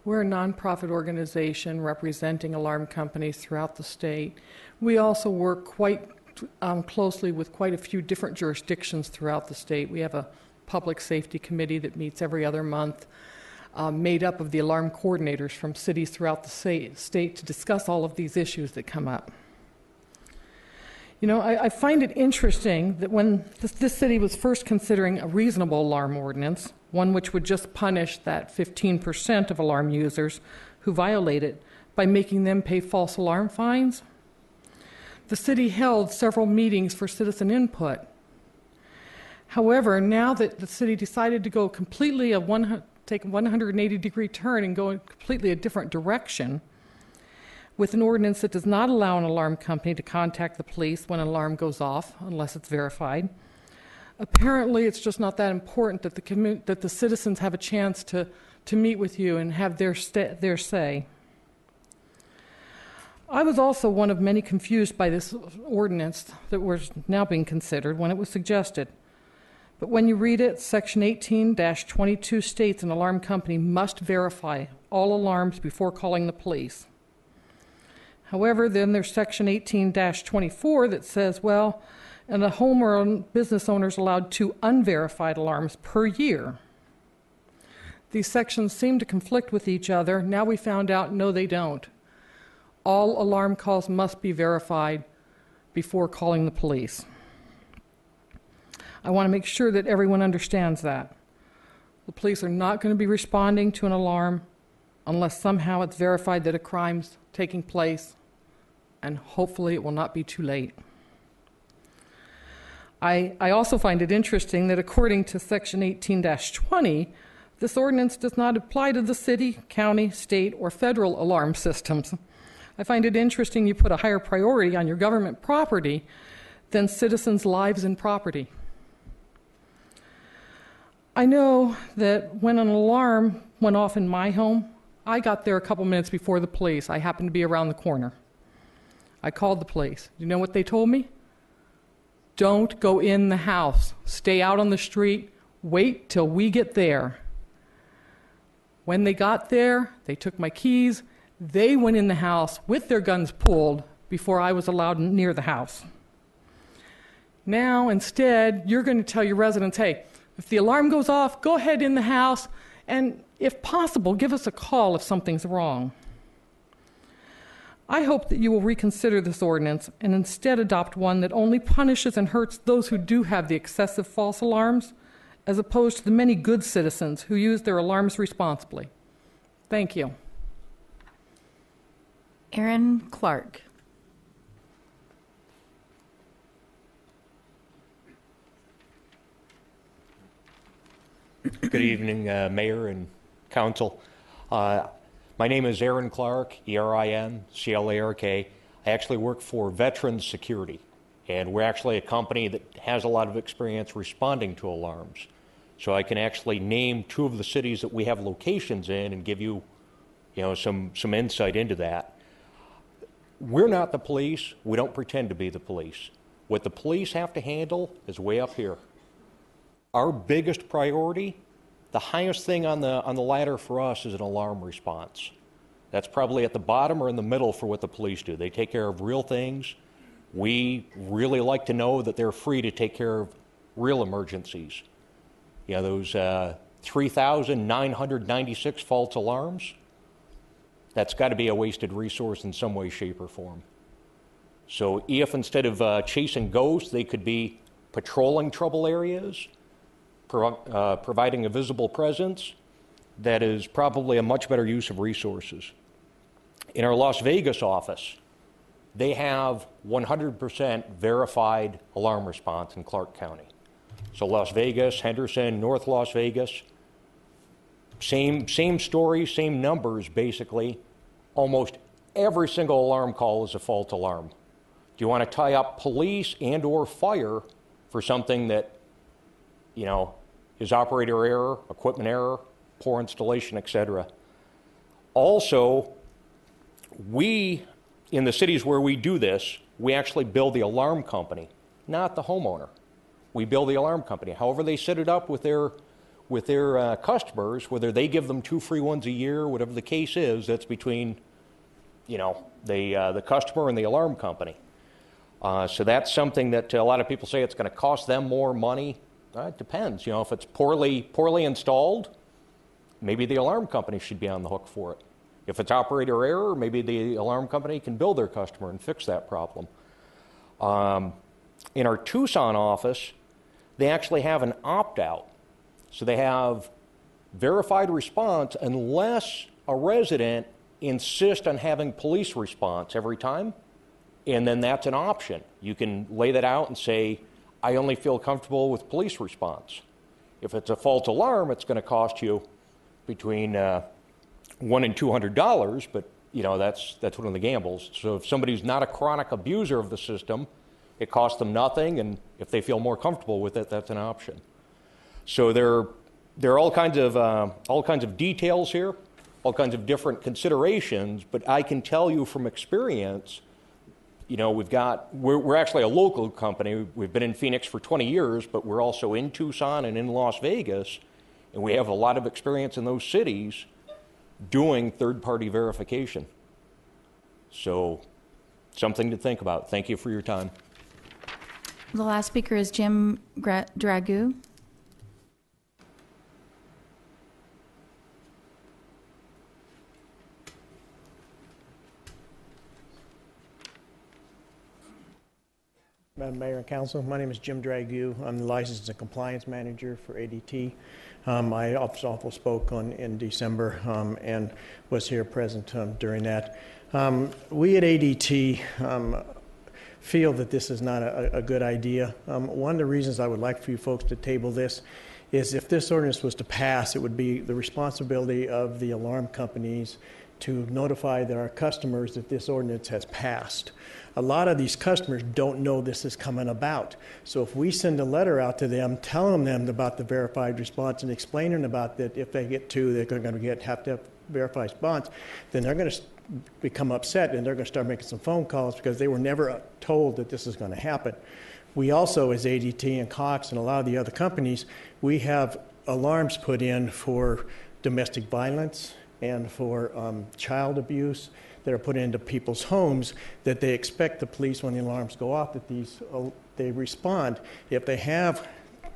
We're a nonprofit organization representing alarm companies throughout the state. We also work quite closely with quite a few different jurisdictions throughout the state. We have a public safety committee that meets every other month, made up of the alarm coordinators from cities throughout the state to discuss all of these issues that come up. You know, I find it interesting that when this city was first considering a reasonable alarm ordinance, one which would just punish that 15% of alarm users who violate it by making them pay false alarm fines, the city held several meetings for citizen input. However, now that the city decided to go completely take a 180-degree turn and go in completely a different direction, with an ordinance that does not allow an alarm company to contact the police when an alarm goes off unless it's verified. Apparently, it's just not that important that the citizens have a chance to meet with you and have their say. I was also one of many confused by this ordinance that was now being considered when it was suggested. But when you read it, Section 18-22 states an alarm company must verify all alarms before calling the police. However, then there's Section 18-24 that says, well, and a home or business owner is allowed 2 unverified alarms per year. These sections seem to conflict with each other. Now we found out, no, they don't. All alarm calls must be verified before calling the police. I want to make sure that everyone understands that. The police are not going to be responding to an alarm unless somehow it's verified that a crime's taking place, and hopefully it will not be too late. I also find it interesting that according to Section 18-20, this ordinance does not apply to the city, county, state, or federal alarm systems. I find it interesting you put a higher priority on your government property than citizens' lives and property. I know that when an alarm went off in my home, I got there a couple minutes before the police. I happened to be around the corner. I called the police. Do you know what they told me? Don't go in the house. Stay out on the street. Wait till we get there. When they got there, they took my keys. They went in the house with their guns pulled before I was allowed near the house. Now, instead, you're going to tell your residents, hey, if the alarm goes off, go ahead in the house, and if possible, give us a call if something's wrong. I hope that you will reconsider this ordinance and instead adopt one that only punishes and hurts those who do have the excessive false alarms, as opposed to the many good citizens who use their alarms responsibly. Thank you. Aaron Clark. Good evening, Mayor and Council. My name is Aaron Clark, E-R-I-N-C-L-A-R-K. I actually work for Veterans Security, and we're actually a company that has a lot of experience responding to alarms. So I can actually name two of the cities that we have locations in and give you, some insight into that. We're not the police. We don't pretend to be the police. What the police have to handle is way up here. Our biggest priority, the highest thing on the ladder for us is an alarm response. That's probably at the bottom or in the middle for what the police do. They take care of real things. We really like to know that they're free to take care of real emergencies. Those 3,996 false alarms, that's got to be a wasted resource in some way, shape, or form. So if instead of chasing ghosts, they could be patrolling trouble areas, providing a visible presence, that is probably a much better use of resources. In our Las Vegas office, they have 100% verified alarm response in Clark County. So Las Vegas, Henderson, North Las Vegas, same story, same numbers basically. Almost every single alarm call is a false alarm. Do you want to tie up police and or fire for something that is operator error, equipment error, poor installation, etc. Also, we, in the cities where we do this, we actually bill the alarm company, not the homeowner. We bill the alarm company. However they set it up with their customers, whether they give them 2 free ones a year, whatever the case is, that's between, the customer and the alarm company. So that's something that a lot of people say it's going to cost them more money. It depends. If it's poorly installed, maybe the alarm company should be on the hook for it. If it's operator error, maybe the alarm company can bill their customer and fix that problem. In our Tucson office, they actually have an opt-out. So they have verified response unless a resident insists on having police response every time, and then that's an option. You can lay that out and say, I only feel comfortable with police response. If it's a false alarm, it's going to cost you between $100 and $200, but that's one of the gambles. So if somebody's not a chronic abuser of the system, it costs them nothing, and if they feel more comfortable with it, that's an option. So there are all kinds of details here, all kinds of different considerations, but I can tell you from experience, we're actually a local company. We've been in Phoenix for 20 years, but we're also in Tucson and in Las Vegas, and we have a lot of experience in those cities doing third-party verification. So, something to think about. Thank you for your time. The last speaker is Jim Dragoo. Madam Mayor and Council. My name is Jim Dragu. I'm the License and Compliance Manager for ADT. I also spoke in December and was here present during that. We at ADT feel that this is not a good idea. One of the reasons I would like for you folks to table this is if this ordinance was to pass, it would be the responsibility of the alarm companies to notify their customers that this ordinance has passed. A lot of these customers don't know this is coming about. So if we send a letter out to them telling them about the verified response and explaining about that if they get two, they're going to have to have verified response, then they're going to become upset and they're going to start making some phone calls because they were never told that this is going to happen. We also, as ADT and Cox and a lot of the other companies, we have alarms put in for domestic violence and for child abuse that are put into people's homes that they expect the police, when the alarms go off, that they respond. If they have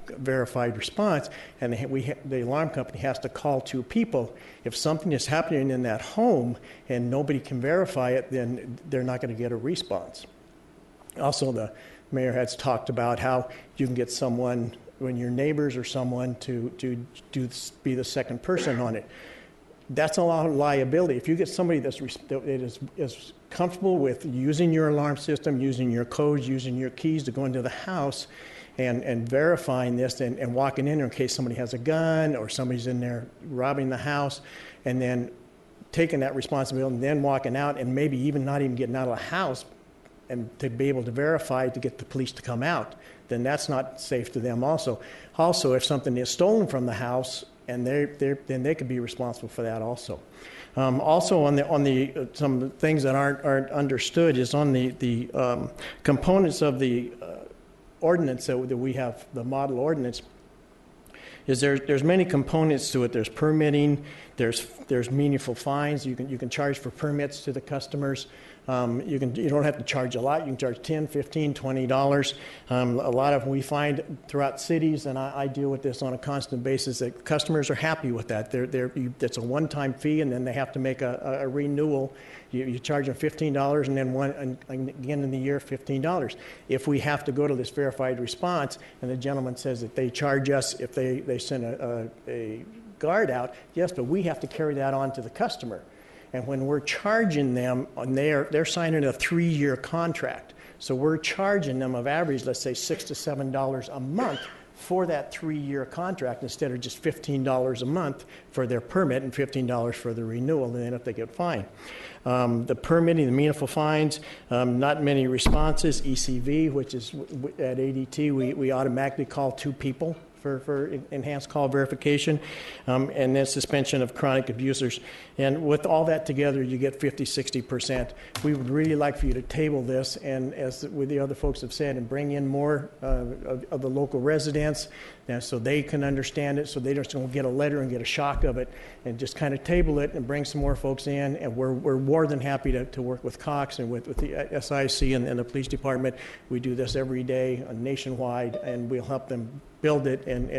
verified response and the alarm company has to call two people, if something is happening in that home and nobody can verify it, then they're not going to get a response. Also, the mayor has talked about how you can get someone, when your neighbors or someone, to be the second person on it. That's a lot of liability. If you get somebody that is comfortable with using your alarm system, using your codes, using your keys to go into the house and verifying this and walking in there in case somebody has a gun or somebody's in there robbing the house, and then taking that responsibility and then walking out and maybe even not even getting out of the house and to be able to verify to get the police to come out, then that's not safe to them also. Also, if something is stolen from the house, and then they could be responsible for that also. Also, on some things that aren't understood is on the components of the ordinance that we have, the model ordinance. Is there's many components to it. There's permitting. There's meaningful fines. You can charge for permits to the customers. You don't have to charge a lot. You can charge $10, $15, $20. A lot of we find throughout cities, and I deal with this on a constant basis, that customers are happy with that. It's a one-time fee, and then they have to make a renewal. You charge them $15, and then again in the year, $15. If we have to go to this verified response, and the gentleman says that they charge us if they send a guard out, yes, but we have to carry that on to the customer. And when we're charging them, they're signing a 3-year contract. So we're charging them of average, let's say $6 to $7 a month for that 3-year contract instead of just $15 a month for their permit and $15 for the renewal, and then if they get fined. The permitting, the meaningful fines, not many responses. ECV, which is at ADT, we automatically call 2 people for enhanced call verification, and then suspension of chronic abusers. And with all that together, you get 50-60%. We would really like for you to table this, and as with the other folks have said, and bring in more of the local residents so they can understand it, so they just don't get a letter and get a shock of it, and just kind of table it and bring some more folks in. And we're more than happy to work with Cox and with the SIC and the police department. We do this every day nationwide, and we'll help them build it, and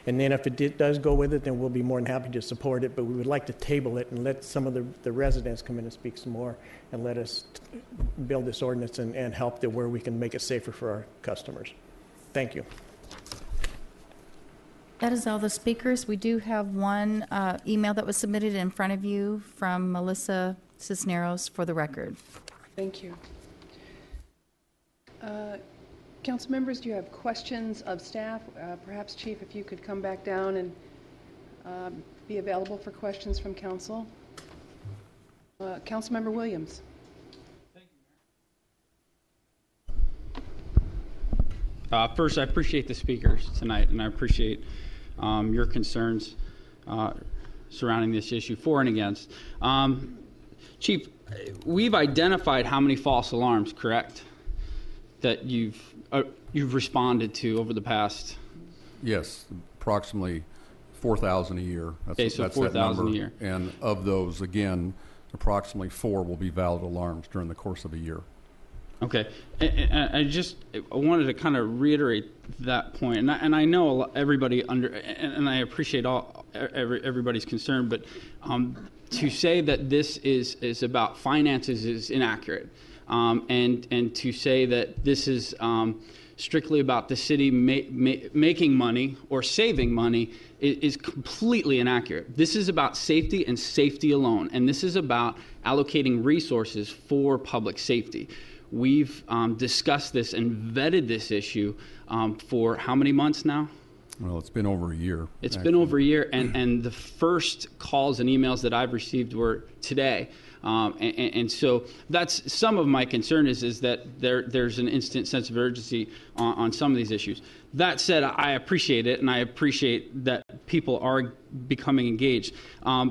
then if it does go with it, then we'll be more than happy to support it. But we would like to table it and let some of the residents come in and speak some more, and let us build this ordinance and help to where we can make it safer for our customers. Thank you. That is all the speakers. We do have one email that was submitted in front of you from Melissa Cisneros for the record. Thank you. Council members, do you have questions of staff? Perhaps, Chief, if you could come back down and be available for questions from council. Councilmember Williams. First, I appreciate the speakers tonight, and I appreciate your concerns surrounding this issue for and against. Chief, we've identified how many false alarms, correct, that you've responded to over the past? Yes, approximately 4,000 a year. That's 4,000 a year. And of those, again, approximately 4 will be valid alarms during the course of a year. Okay, and I wanted to kind of reiterate that point, and I know everybody and I appreciate everybody's concern, but to say that this is about finances is inaccurate. and to say that this is strictly about the city making money or saving money is completely inaccurate. This is about safety and safety alone, and this is about allocating resources for public safety. We've discussed this and vetted this issue for how many months now? Well, it's been over a year. It's been over a year, and the first calls and emails that I've received were today. And so that's some of my concern is that there's an instant sense of urgency on some of these issues. That said, I appreciate it, and I appreciate that people are becoming engaged.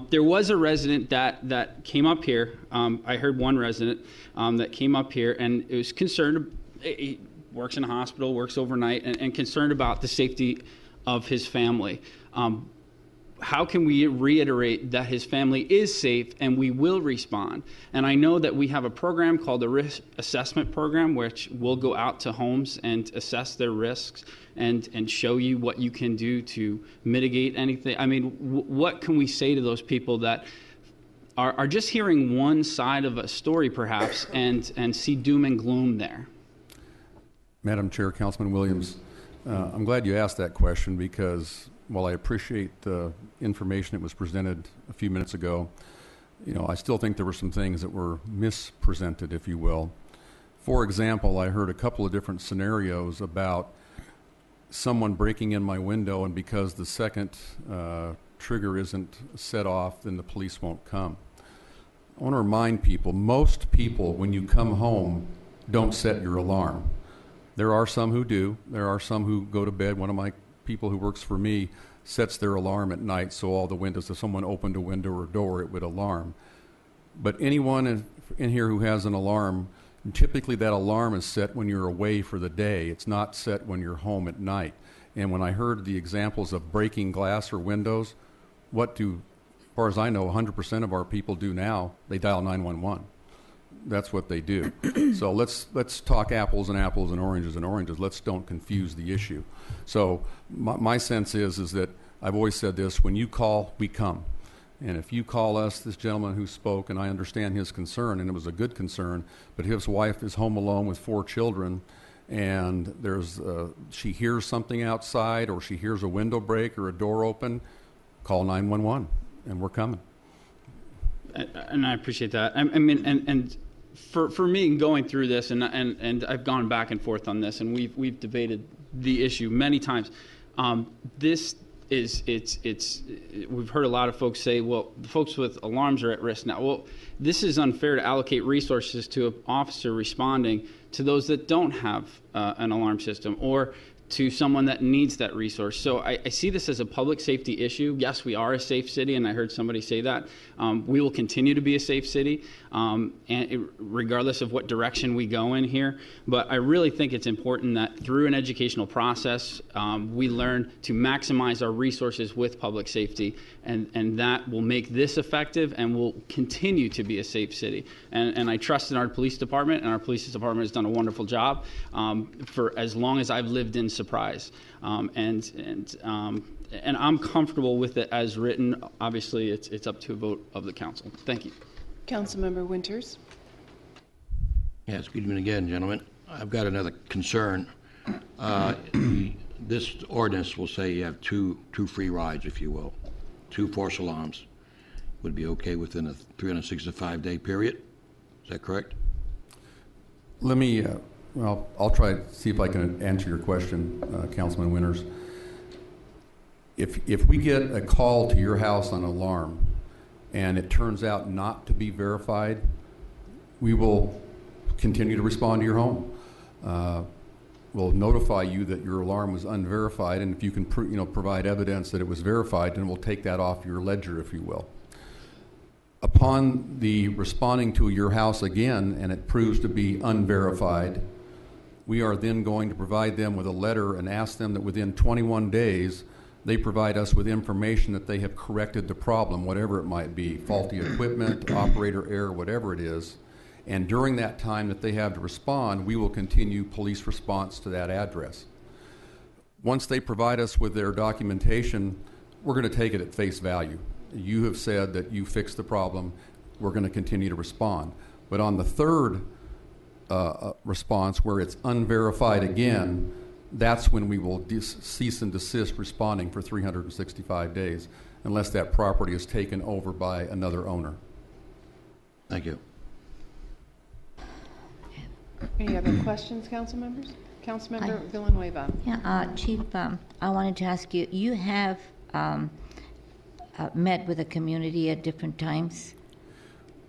There was a resident that came up here. I heard one resident that came up here and was concerned. He works in a hospital, works overnight, and concerned about the safety of his family. How can we reiterate that his family is safe and we will respond? And I know that we have a program called the Risk Assessment Program, which will go out to homes and assess their risks and show you what you can do to mitigate anything. I mean, what can we say to those people that are just hearing one side of a story perhaps and see doom and gloom there? Madam Chair, Councilman Williams, I'm glad you asked that question because while I appreciate the information that was presented a few minutes ago, I still think there were some things that were mispresented, if you will. For example, I heard a couple of different scenarios about someone breaking in my window, and because the second trigger isn't set off, then the police won't come. I want to remind people, most people, when you come home, don't set your alarm. There are some who do. There are some who go to bed. One of my people who works for me sets their alarm at night so all the windows, if someone opened a window or door, it would alarm. But anyone in here who has an alarm, typically that alarm is set when you're away for the day. It's not set when you're home at night. And when I heard the examples of breaking glass or windows, as far as I know, 100% of our people do now, they dial 911. That's what they do. So let's talk apples and apples and oranges and oranges. Let's don't confuse the issue. So my sense is that I've always said this: when you call, we come. And if you call us, this gentleman who spoke, and I understand his concern, and it was a good concern, but his wife is home alone with 4 children, and she hears something outside, or she hears a window break or a door open, call 911, and we're coming. And I appreciate that. I mean, and for me, going through this, and I've gone back and forth on this, and we've debated the issue many times. This is we've heard a lot of folks say, well, the folks with alarms are at risk now. Well, this is unfair to allocate resources to an officer responding to those that don't have an alarm system, or to someone that needs that resource. So I see this as a public safety issue. Yes, we are a safe city, and I heard somebody say that. We will continue to be a safe city, and regardless of what direction we go in here. But I really think it's important that through an educational process, we learn to maximize our resources with public safety, and that will make this effective and will continue to be a safe city. And I trust in our police department, and our police department has done a wonderful job for as long as I've lived in Surprise, and I'm comfortable with it as written. Obviously, it's up to a vote of the council. Thank you. Councilmember Winters. Yes, good evening again, gentlemen. I've got another concern. This ordinance will say you have two free rides, if you will, 2 false alarms. Would be okay within a 365-day period. Is that correct? Let me. Well, I'll try to see if I can answer your question, Councilman Winters. If we get a call to your house on alarm and it turns out not to be verified, we will continue to respond to your home. We'll notify you that your alarm was unverified, and if you can provide evidence that it was verified, then we'll take that off your ledger, if you will. Upon the responding to your house again and it proves to be unverified, we are then going to provide them with a letter and ask them that within 21 days they provide us with information that they have corrected the problem, whatever it might be, faulty equipment, operator error, whatever it is. And during that time that they have to respond, we will continue police response to that address. Once they provide us with their documentation, we're going to take it at face value. You have said that you fixed the problem. We're going to continue to respond. But on the third response where it's unverified again, that's when we will cease and desist responding for 365 days unless that property is taken over by another owner. Thank you. Any other questions, council members? Councilmember Villanueva. Yeah, Chief, I wanted to ask you, you have met with the community at different times?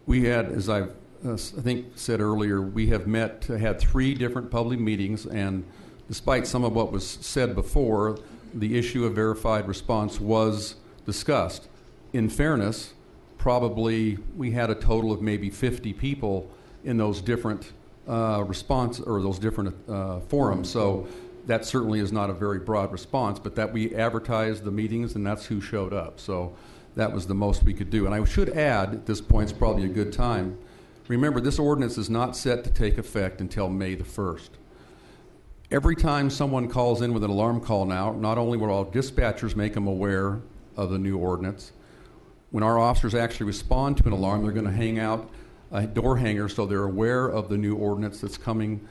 We had, as I think said earlier, we have had 3 different public meetings, and despite some of what was said before, the issue of verified response was discussed. In fairness, probably we had a total of maybe 50 people in those different response or those different forums. So that certainly is not a very broad response, but that we advertised the meetings and that's who showed up. So that was the most we could do. And I should add, at this point, it's probably a good time. Remember, this ordinance is not set to take effect until May the 1st. Every time someone calls in with an alarm call now, not only will all dispatchers make them aware of the new ordinance, when our officers actually respond to an alarm, they're going to hang out a door hanger so they're aware of the new ordinance that's coming,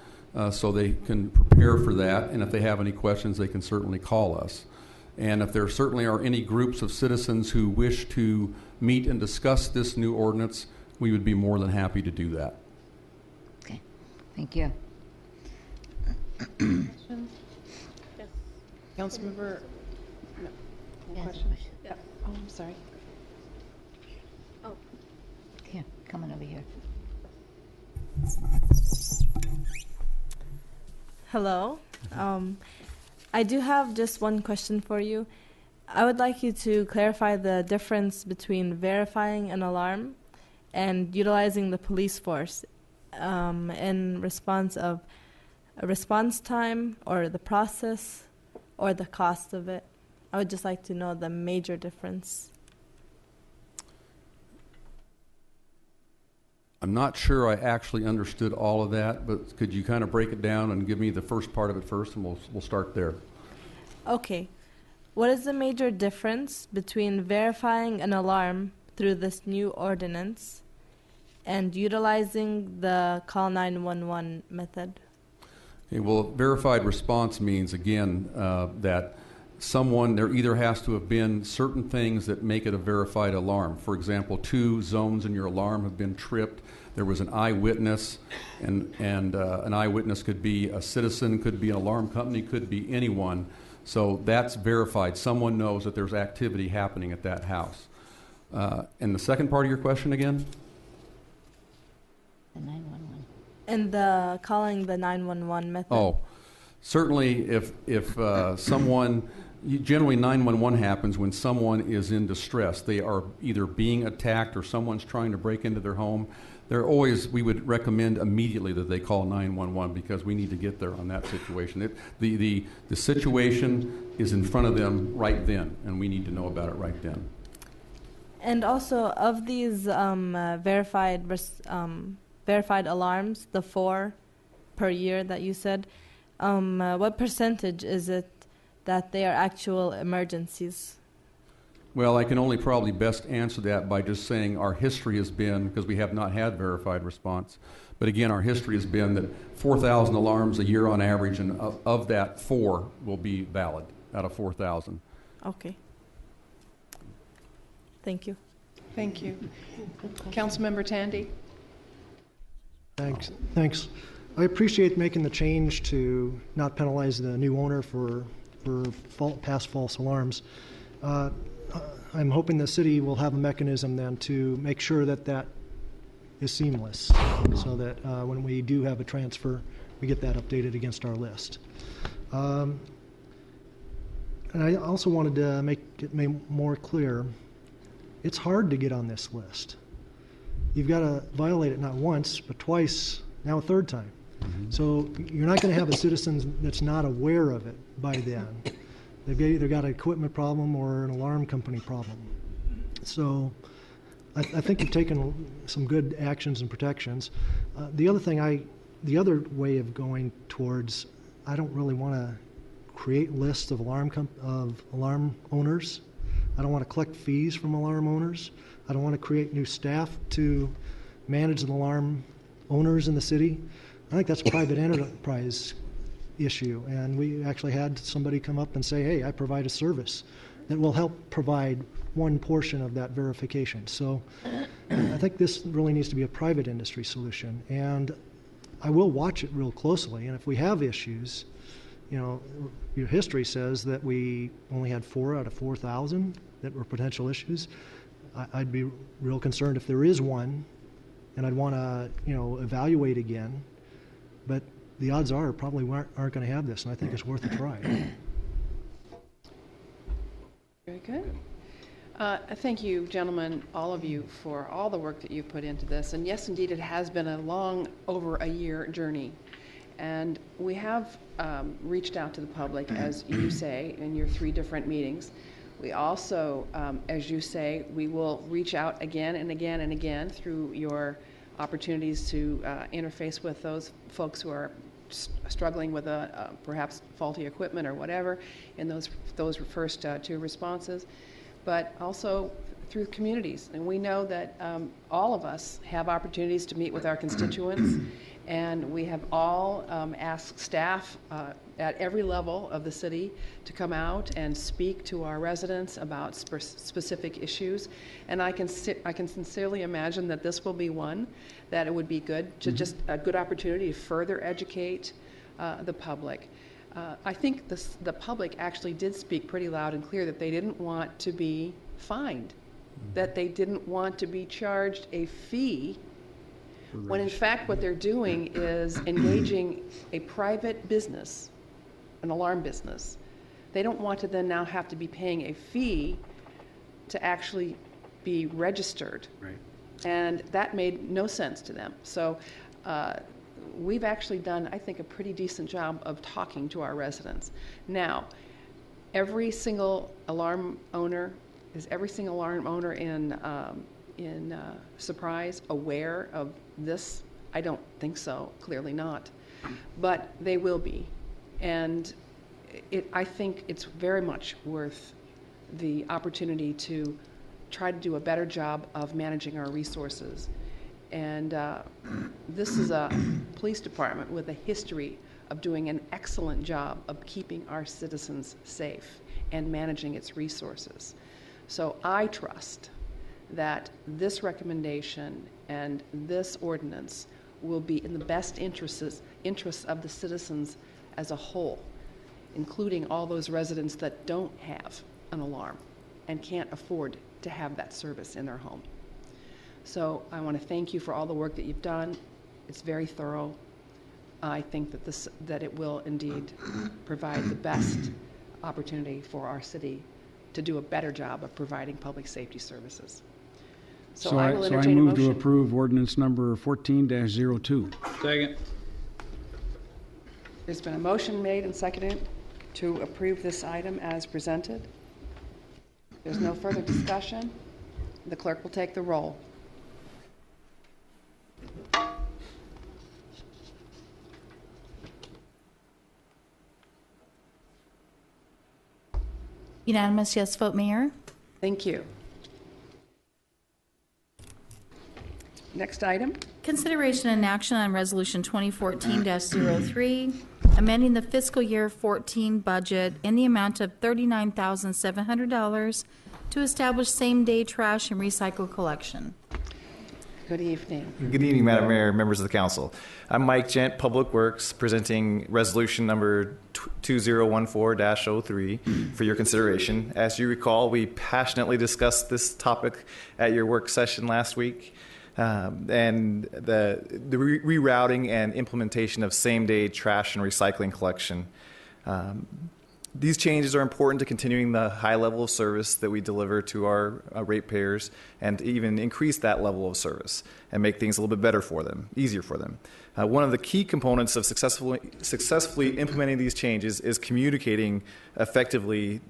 so they can prepare for that. And if they have any questions, they can certainly call us. And if there certainly are any groups of citizens who wish to meet and discuss this new ordinance, we would be more than happy to do that. Okay, thank you. Questions? Yes. Councilmember, no. No questions? Yeah. Oh, I'm sorry. Oh. Here, coming over here. Hello. I do have just one question for you. I would like you to clarify the difference between verifying an alarm and utilizing the police force in response of a response time or the process or the cost of it. I would just like to know the major difference. I'm not sure I actually understood all of that, but could you kind of break it down and give me the first part of it first, and we'll start there. Okay. What is the major difference between verifying an alarm through this new ordinance and utilizing the call 911 method? Okay, well, verified response means, again, that there either has to have been certain things that make it a verified alarm. For example, 2 zones in your alarm have been tripped. There was an eyewitness, and an eyewitness could be a citizen, could be an alarm company, could be anyone. So that's verified. Someone knows that there's activity happening at that house. And the second part of your question again? The 911. And the calling the 911 method. Oh, certainly if someone, generally 911 happens when someone is in distress. They are either being attacked or someone's trying to break into their home. We would recommend immediately that they call 911 because we need to get there on that situation. The situation is in front of them right then, and we need to know about it right then. And also, of these verified alarms, the 4 per year that you said, what percentage is it that they are actual emergencies? Well, I can only probably best answer that by just saying our history has been, because we have not had verified response, but again, our history has been that 4,000 alarms a year on average, and of that, 4 will be valid out of 4,000. Okay. Thank you. Thank you. Councilmember Tandy. Thanks. I appreciate making the change to not penalize the new owner for past false alarms. I'm hoping the city will have a mechanism then to make sure that is seamless, so that when we do have a transfer, we get that updated against our list. And I also wanted to make it more clear, it's hard to get on this list. You've got to violate it not once, but twice, now a 3rd time. Mm-hmm. So you're not going to have a citizen that's not aware of it by then. They've either got an equipment problem or an alarm company problem. So I think you've taken some good actions and protections. The other way of going towards, I don't really want to create lists of alarm owners. I don't want to collect fees from alarm owners. I don't want to create new staff to manage the alarm owners in the city. I think that's a private enterprise issue, and we actually had somebody come up and say, hey, I provide a service that will help provide one portion of that verification. So I think this really needs to be a private industry solution, and I will watch it real closely, and if we have issues, you know, your history says that we only had 4 out of 4,000 that were potential issues. I'd be real concerned if there is one, and I'd want to, you know, evaluate again, but the odds are probably aren't going to have this, and I think it's worth a try. Very good. Thank you, gentlemen, all of you, for all the work that you've put into this. And yes, indeed, it has been a long, over a year journey. And we have reached out to the public, as you say, in your 3 different meetings. We also, as you say, we will reach out again and again and again through your opportunities to interface with those folks who are struggling with perhaps faulty equipment or whatever in those first 2 responses, but also through communities. And we know that all of us have opportunities to meet with our constituents, and we have all asked staff at every level of the city to come out and speak to our residents about specific issues. And I can sincerely imagine that this will be one that it would be good to just a good opportunity to further educate the public. I think the public actually did speak pretty loud and clear that they didn't want to be fined, that they didn't want to be charged a fee, when in fact what they're doing is engaging a private business, an alarm business. They don't want to then now have to be paying a fee to actually be registered. Right. And that made no sense to them. So we've actually done, I think, a pretty decent job of talking to our residents. Now, every single alarm owner in Surprise aware of this? I don't think so, clearly not. But they will be. And I think it's very much worth the opportunity to try to do a better job of managing our resources. And this is a police department with a history of doing an excellent job of keeping our citizens safe and managing its resources. So I trust that this recommendation and this ordinance will be in the best interests of the citizens as a whole, including all those residents that don't have an alarm and can't afford to have that service in their home. So I want to thank you for all the work that you've done. It's very thorough. I think that it will indeed provide the best opportunity for our city to do a better job of providing public safety services. So I will entertain a move motion. to approve ordinance number 14-02. Second. There's been a motion made and seconded to approve this item as presented. There's no further discussion. The clerk will take the roll. Unanimous yes vote, Mayor. Thank you. Next item. Consideration and action on Resolution 2014-03, amending the fiscal year 14 budget in the amount of $39,700 to establish same-day trash and recycle collection. Good evening. Good evening, Madam Mayor, members of the council. I'm Mike Gent, Public Works, presenting resolution number 2014-03 for your consideration. As you recall, we passionately discussed this topic at your work session last week. And the rerouting and implementation of same-day trash and recycling collection. These changes are important to continuing the high level of service that we deliver to our ratepayers, and even increase that level of service and make things a little bit better for them, easier for them. One of the key components of successfully implementing these changes is communicating effectively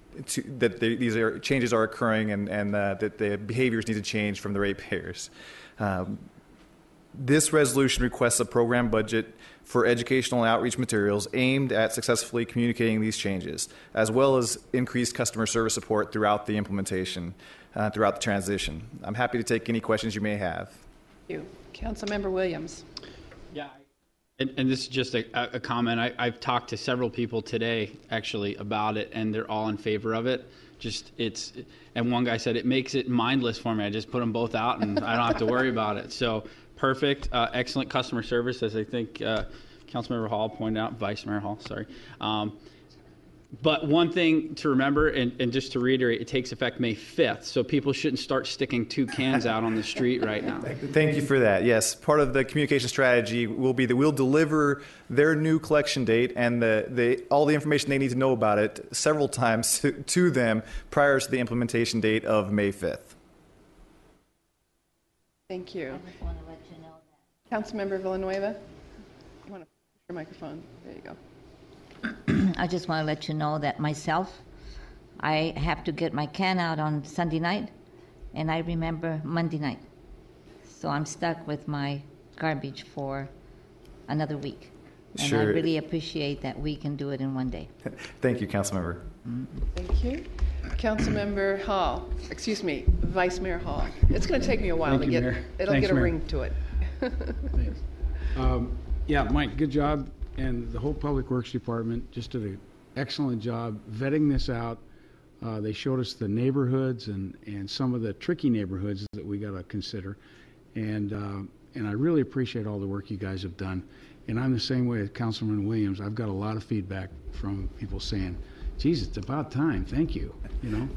that these changes are occurring and that the behaviors need to change from the ratepayers. This resolution requests a program budget for educational and outreach materials aimed at successfully communicating these changes, as well as increased customer service support throughout the implementation, throughout the transition. I'm happy to take any questions you may have. Thank you. Councilmember Williams. Yeah, And this is just a comment. I've talked to several people today, actually, about it, and they're all in favor of it. And one guy said, it makes it mindless for me. I just put them both out, and I don't have to worry about it. So perfect, excellent customer service, as I think Councilmember Hall pointed out, Vice Mayor Hall, sorry. But one thing to remember, and just to reiterate, it takes effect May 5th, so people shouldn't start sticking 2 cans out on the street right now. Thank you for that. Yes, part of the communication strategy will be that we'll deliver their new collection date and all the information they need to know about it several times to them prior to the implementation date of May 5th. Thank you. I just want to let you know Councilmember Villanueva, you want to push your microphone? There you go. I just want to let you know that myself, I have to get my can out on Sunday night, and I remember Monday night. So I'm stuck with my garbage for another week. And Sure. I really appreciate that we can do it in one day. Thank you, Councilmember. Thank you. Councilmember Hall, excuse me, Vice Mayor Hall. It's going to take me a while Thank to you, get, Mayor. it'll Thanks, get a Mayor. ring to it. Yeah, Mike, good job. And the whole Public Works Department just did an excellent job vetting this out. They showed us the neighborhoods and some of the tricky neighborhoods that we got to consider. And I really appreciate all the work you guys have done. And I'm the same way as Councilman Williams. I've got a lot of feedback from people saying, geez, it's about time. Thank you. You know?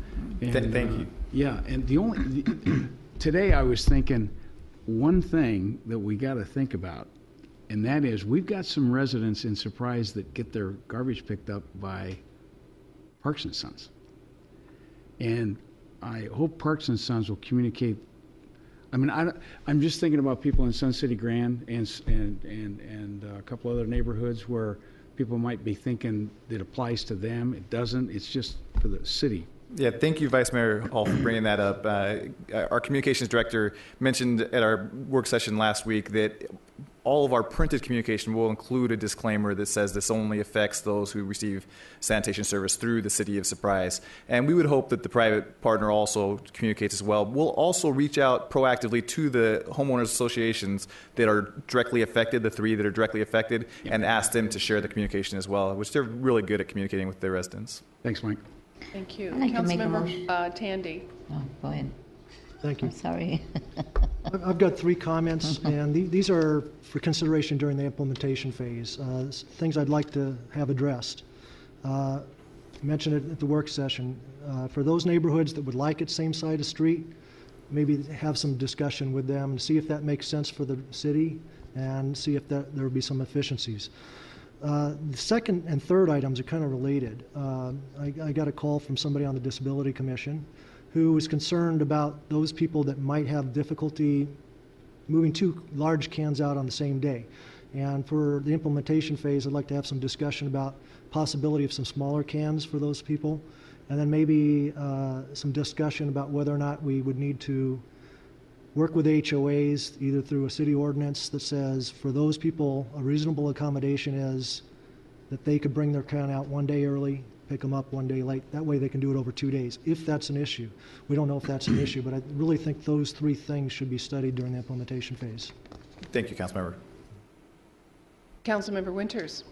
And, Thank you. Yeah, and today I was thinking one thing that we got to think about, and that is we've got some residents in Surprise that get their garbage picked up by Parks and Sons. And I hope Parks and Sons will communicate. I mean, I'm just thinking about people in Sun City Grand and a couple other neighborhoods where people might be thinking it applies to them. It doesn't. It's just for the city. Yeah, thank you, Vice Mayor Hall, for bringing that up. Our communications director mentioned at our work session last week that all of our printed communication will include a disclaimer that says this only affects those who receive sanitation service through the City of Surprise. And we would hope that the private partner also communicates as well. We'll also reach out proactively to the homeowners associations that are directly affected, the 3 that are directly affected, and ask them to share the communication as well, which they're really good at communicating with their residents. Thanks, Mike. Thank you. I'd like to make a Councilmember Tandy. Oh, go ahead. Thank you. I'm sorry. I've got 3 comments, and these are for consideration during the implementation phase. Things I'd like to have addressed. I mentioned it at the work session. For those neighborhoods that would like it same side of street, maybe have some discussion with them and see if that makes sense for the city and see if there would be some efficiencies. The second and third items are kind of related. I got a call from somebody on the Disability Commission who was concerned about those people that might have difficulty moving 2 large cans out on the same day. And for the implementation phase, I'd like to have some discussion about possibility of some smaller cans for those people, and then maybe some discussion about whether or not we would need to work with HOAs, either through a city ordinance that says for those people, a reasonable accommodation is that they could bring their can out 1 day early, pick them up 1 day late. That way they can do it over 2 days, if that's an issue. We don't know if that's an issue, but I really think those 3 things should be studied during the implementation phase. Thank you, Councilmember. Councilmember Winters.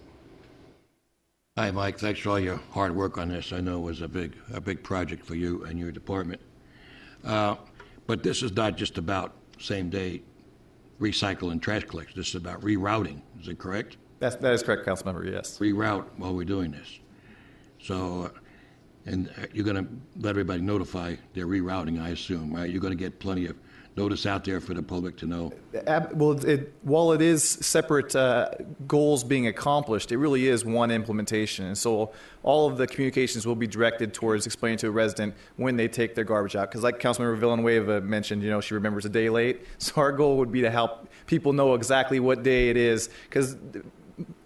Hi, Mike. Thanks for all your hard work on this. I know it was a big project for you and your department. But this is not just about same-day recycle and trash collection. This is about rerouting. Is it correct? That is correct, Councilmember, yes. Reroute while we're doing this. So, and you're going to let everybody notify their rerouting, I assume, right? You're going to get plenty of notice out there for the public to know. Well, while it is separate goals being accomplished, it really is one implementation. And so all of the communications will be directed towards explaining to a resident when they take their garbage out. Because like Councilmember Villanueva mentioned, she remembers a day late. So our goal would be to help people know exactly what day it is. Because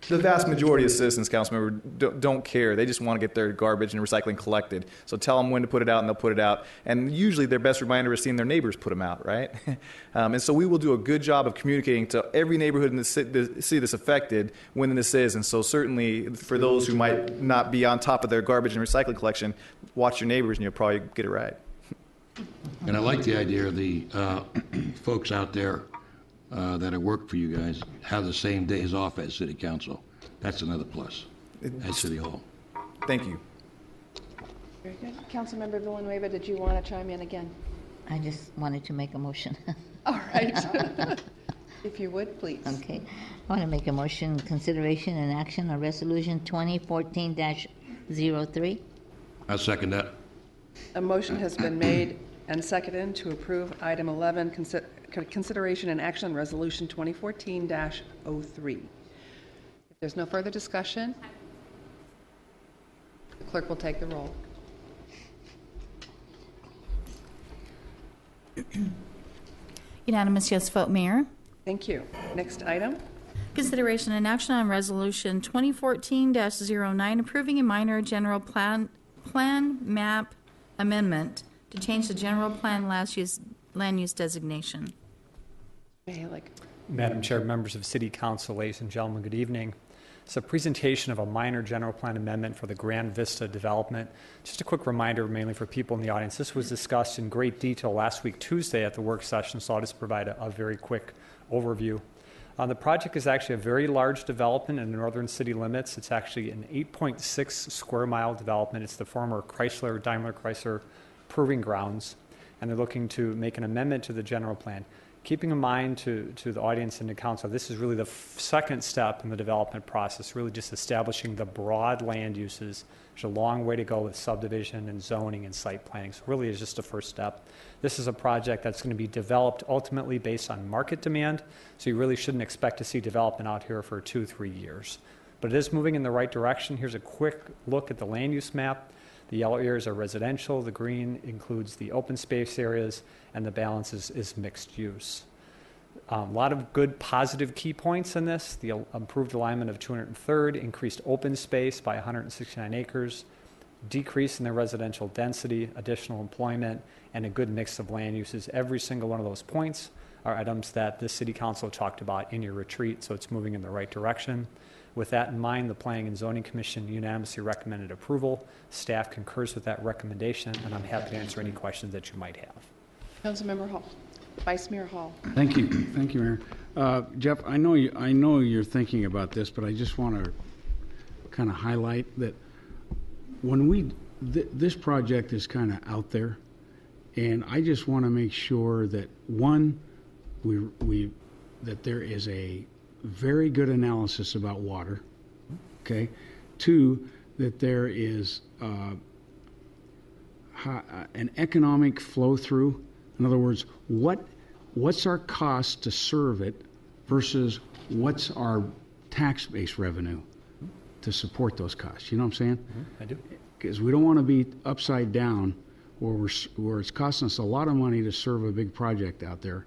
the vast majority of citizens, Councilmember, don't care. They just want to get their garbage and recycling collected. So tell them when to put it out, and they'll put it out. And usually their best reminder is seeing their neighbors put them out, right? And so we will do a good job of communicating to every neighborhood in the city that's affected when this is. And so certainly for those who might not be on top of their garbage and recycling collection, watch your neighbors and you'll probably get it right. And I like the idea of the folks out there that work for you guys have the same days off as city council. That's another plus at City Hall. Thank you. Very good. Councilmember Villanueva, did you want to chime in again? I just wanted to make a motion. All right. If you would, please. Okay. I want to make a motion, consideration and action on Resolution 2014-03. I'll second that. A motion has been made and seconded to approve item 11, consideration and action on resolution 2014-03. If there's no further discussion, the clerk will take the roll. Unanimous yes vote, Mayor. Thank you. Next item. Consideration and action on Resolution 2014-09, approving a minor general plan map amendment to change the general plan land use designation. Madam Chair, members of City Council, ladies and gentlemen, good evening. It's a presentation of a minor general plan amendment for the Grand Vista development. Just a quick reminder, mainly for people in the audience, this was discussed in great detail last week, Tuesday, at the work session, so I'll just provide a very quick overview. The project is actually a very large development in the northern city limits. It's actually an 8.6 square mile development. It's the former Daimler Chrysler proving grounds, and they're looking to make an amendment to the general plan. Keeping in mind to the audience and the council, this is really the second step in the development process, really just establishing the broad land uses. There's a long way to go with subdivision and zoning and site planning, so really is just a first step. This is a project that's going to be developed ultimately based on market demand, so you really shouldn't expect to see development out here for 2-3 years. But it is moving in the right direction. Here's a quick look at the land use map. The yellow areas are residential, the green includes the open space areas, and the balance is mixed use. A lot of good positive key points in this. The improved alignment of 203rd, increased open space by 169 acres, decrease in the residential density, additional employment, and a good mix of land uses. Every single one of those points are items that the City Council talked about in your retreat, so it's moving in the right direction. With that in mind, the Planning and Zoning Commission unanimously recommended approval. Staff concurs with that recommendation, and I'm happy to answer any questions that you might have. Councilmember Hall. Vice Mayor Hall. Thank you. Thank you, Mayor. Jeff, I know you're thinking about this, but I just want to kind of highlight that when this project is kind of out there, and I just want to make sure that, one, that there is a very good analysis about water, okay? Two, that there is an economic flow through. In other words, what's our cost to serve it versus what's our tax-based revenue to support those costs? You know what I'm saying? I do. Because we don't want to be upside down where it's costing us a lot of money to serve a big project out there,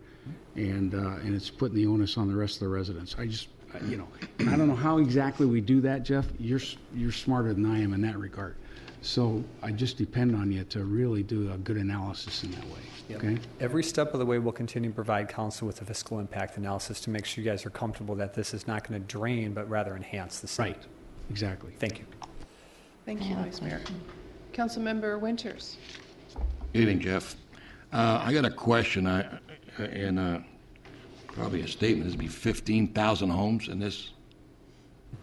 and it's putting the onus on the rest of the residents. I just, and I don't know how exactly we do that, Jeff. You're smarter than I am in that regard. So I just depend on you to really do a good analysis in that way. Yep. Okay. Every step of the way, we'll continue to provide council with a fiscal impact analysis to make sure you guys are comfortable that this is not going to drain, but rather enhance the site. Right. Exactly. Thank you. Thank you, Vice Mayor. Councilmember Winters. Good evening, Jeff. I got a question, and probably a statement. There's be 15,000 homes in this.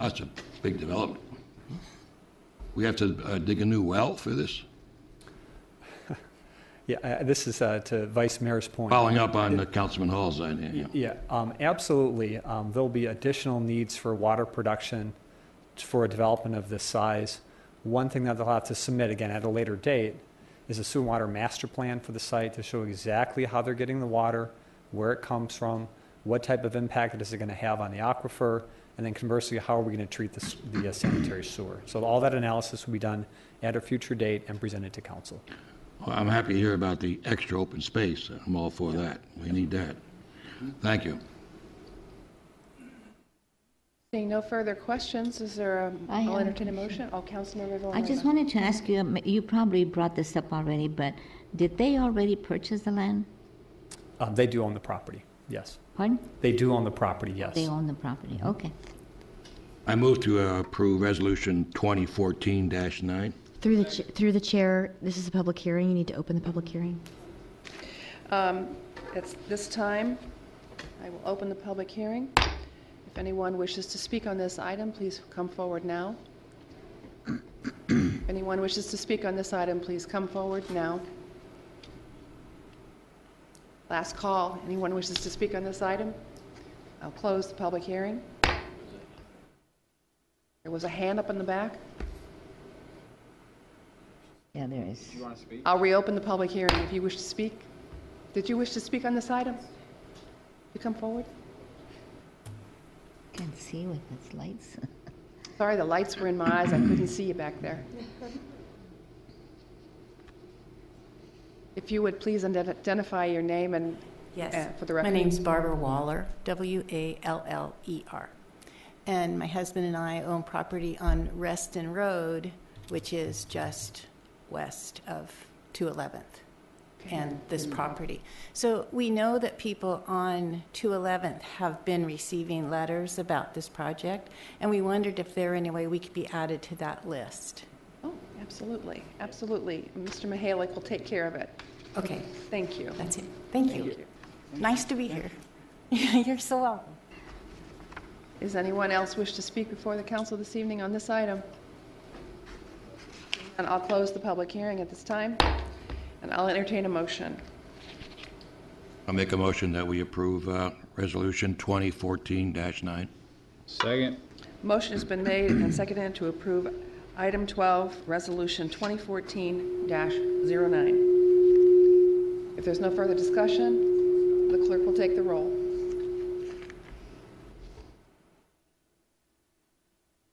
That's a big development. We have to dig a new well for this? Yeah, this is to Vice Mayor's point. Following up on Councilman Hall's idea. Yeah, absolutely. There'll be additional needs for water production for a development of this size. One thing that they'll have to submit, again, at a later date, is a sewer and water master plan for the site to show exactly how they're getting the water, where it comes from, what type of impact it is going to have on the aquifer, and then conversely, how are we going to treat the sanitary sewer. So all that analysis will be done at a future date and presented to council. Well, I'm happy to hear about the extra open space. I'm all for that. We need that. Thank you. Seeing no further questions, is there I'll entertain a motion? Oh, Councilmember Villanueva. I just wanted to ask you, you probably brought this up already, but did they already purchase the land? They do own the property, yes. Pardon? They do own the property, yes. They own the property, okay. I move to approve Resolution 2014-9. Through the chair, this is a public hearing. You need to open the public hearing. It's this time. I will open the public hearing. If anyone wishes to speak on this item, please come forward now. If anyone wishes to speak on this item, please come forward now. Last call. Anyone wishes to speak on this item? I'll close the public hearing. There was a hand up in the back. Yeah, there is. You want to speak? I'll reopen the public hearing if you wish to speak. Did you wish to speak on this item? You come forward. Can't see with its lights. Sorry, the lights were in my eyes. I couldn't see you back there. If you would please identify your name and Yes. for the record. My name's Barbara Waller, Waller. And my husband and I own property on Reston Road, which is just west of 211th and this property. So we know that people on 211th have been receiving letters about this project, and we wondered if there any way we could be added to that list. Oh, absolutely. Absolutely. Mr. Mihalik will take care of it. Okay. Thank you. That's it. Thank you. Nice to be here. You're so welcome. Does anyone else wish to speak before the council this evening on this item? And I'll close the public hearing at this time, and I'll entertain a motion. I'll make a motion that we approve Resolution 2014-9. Second. Motion has been made and seconded to approve item 12, resolution 2014-09. If there's no further discussion, the clerk will take the roll.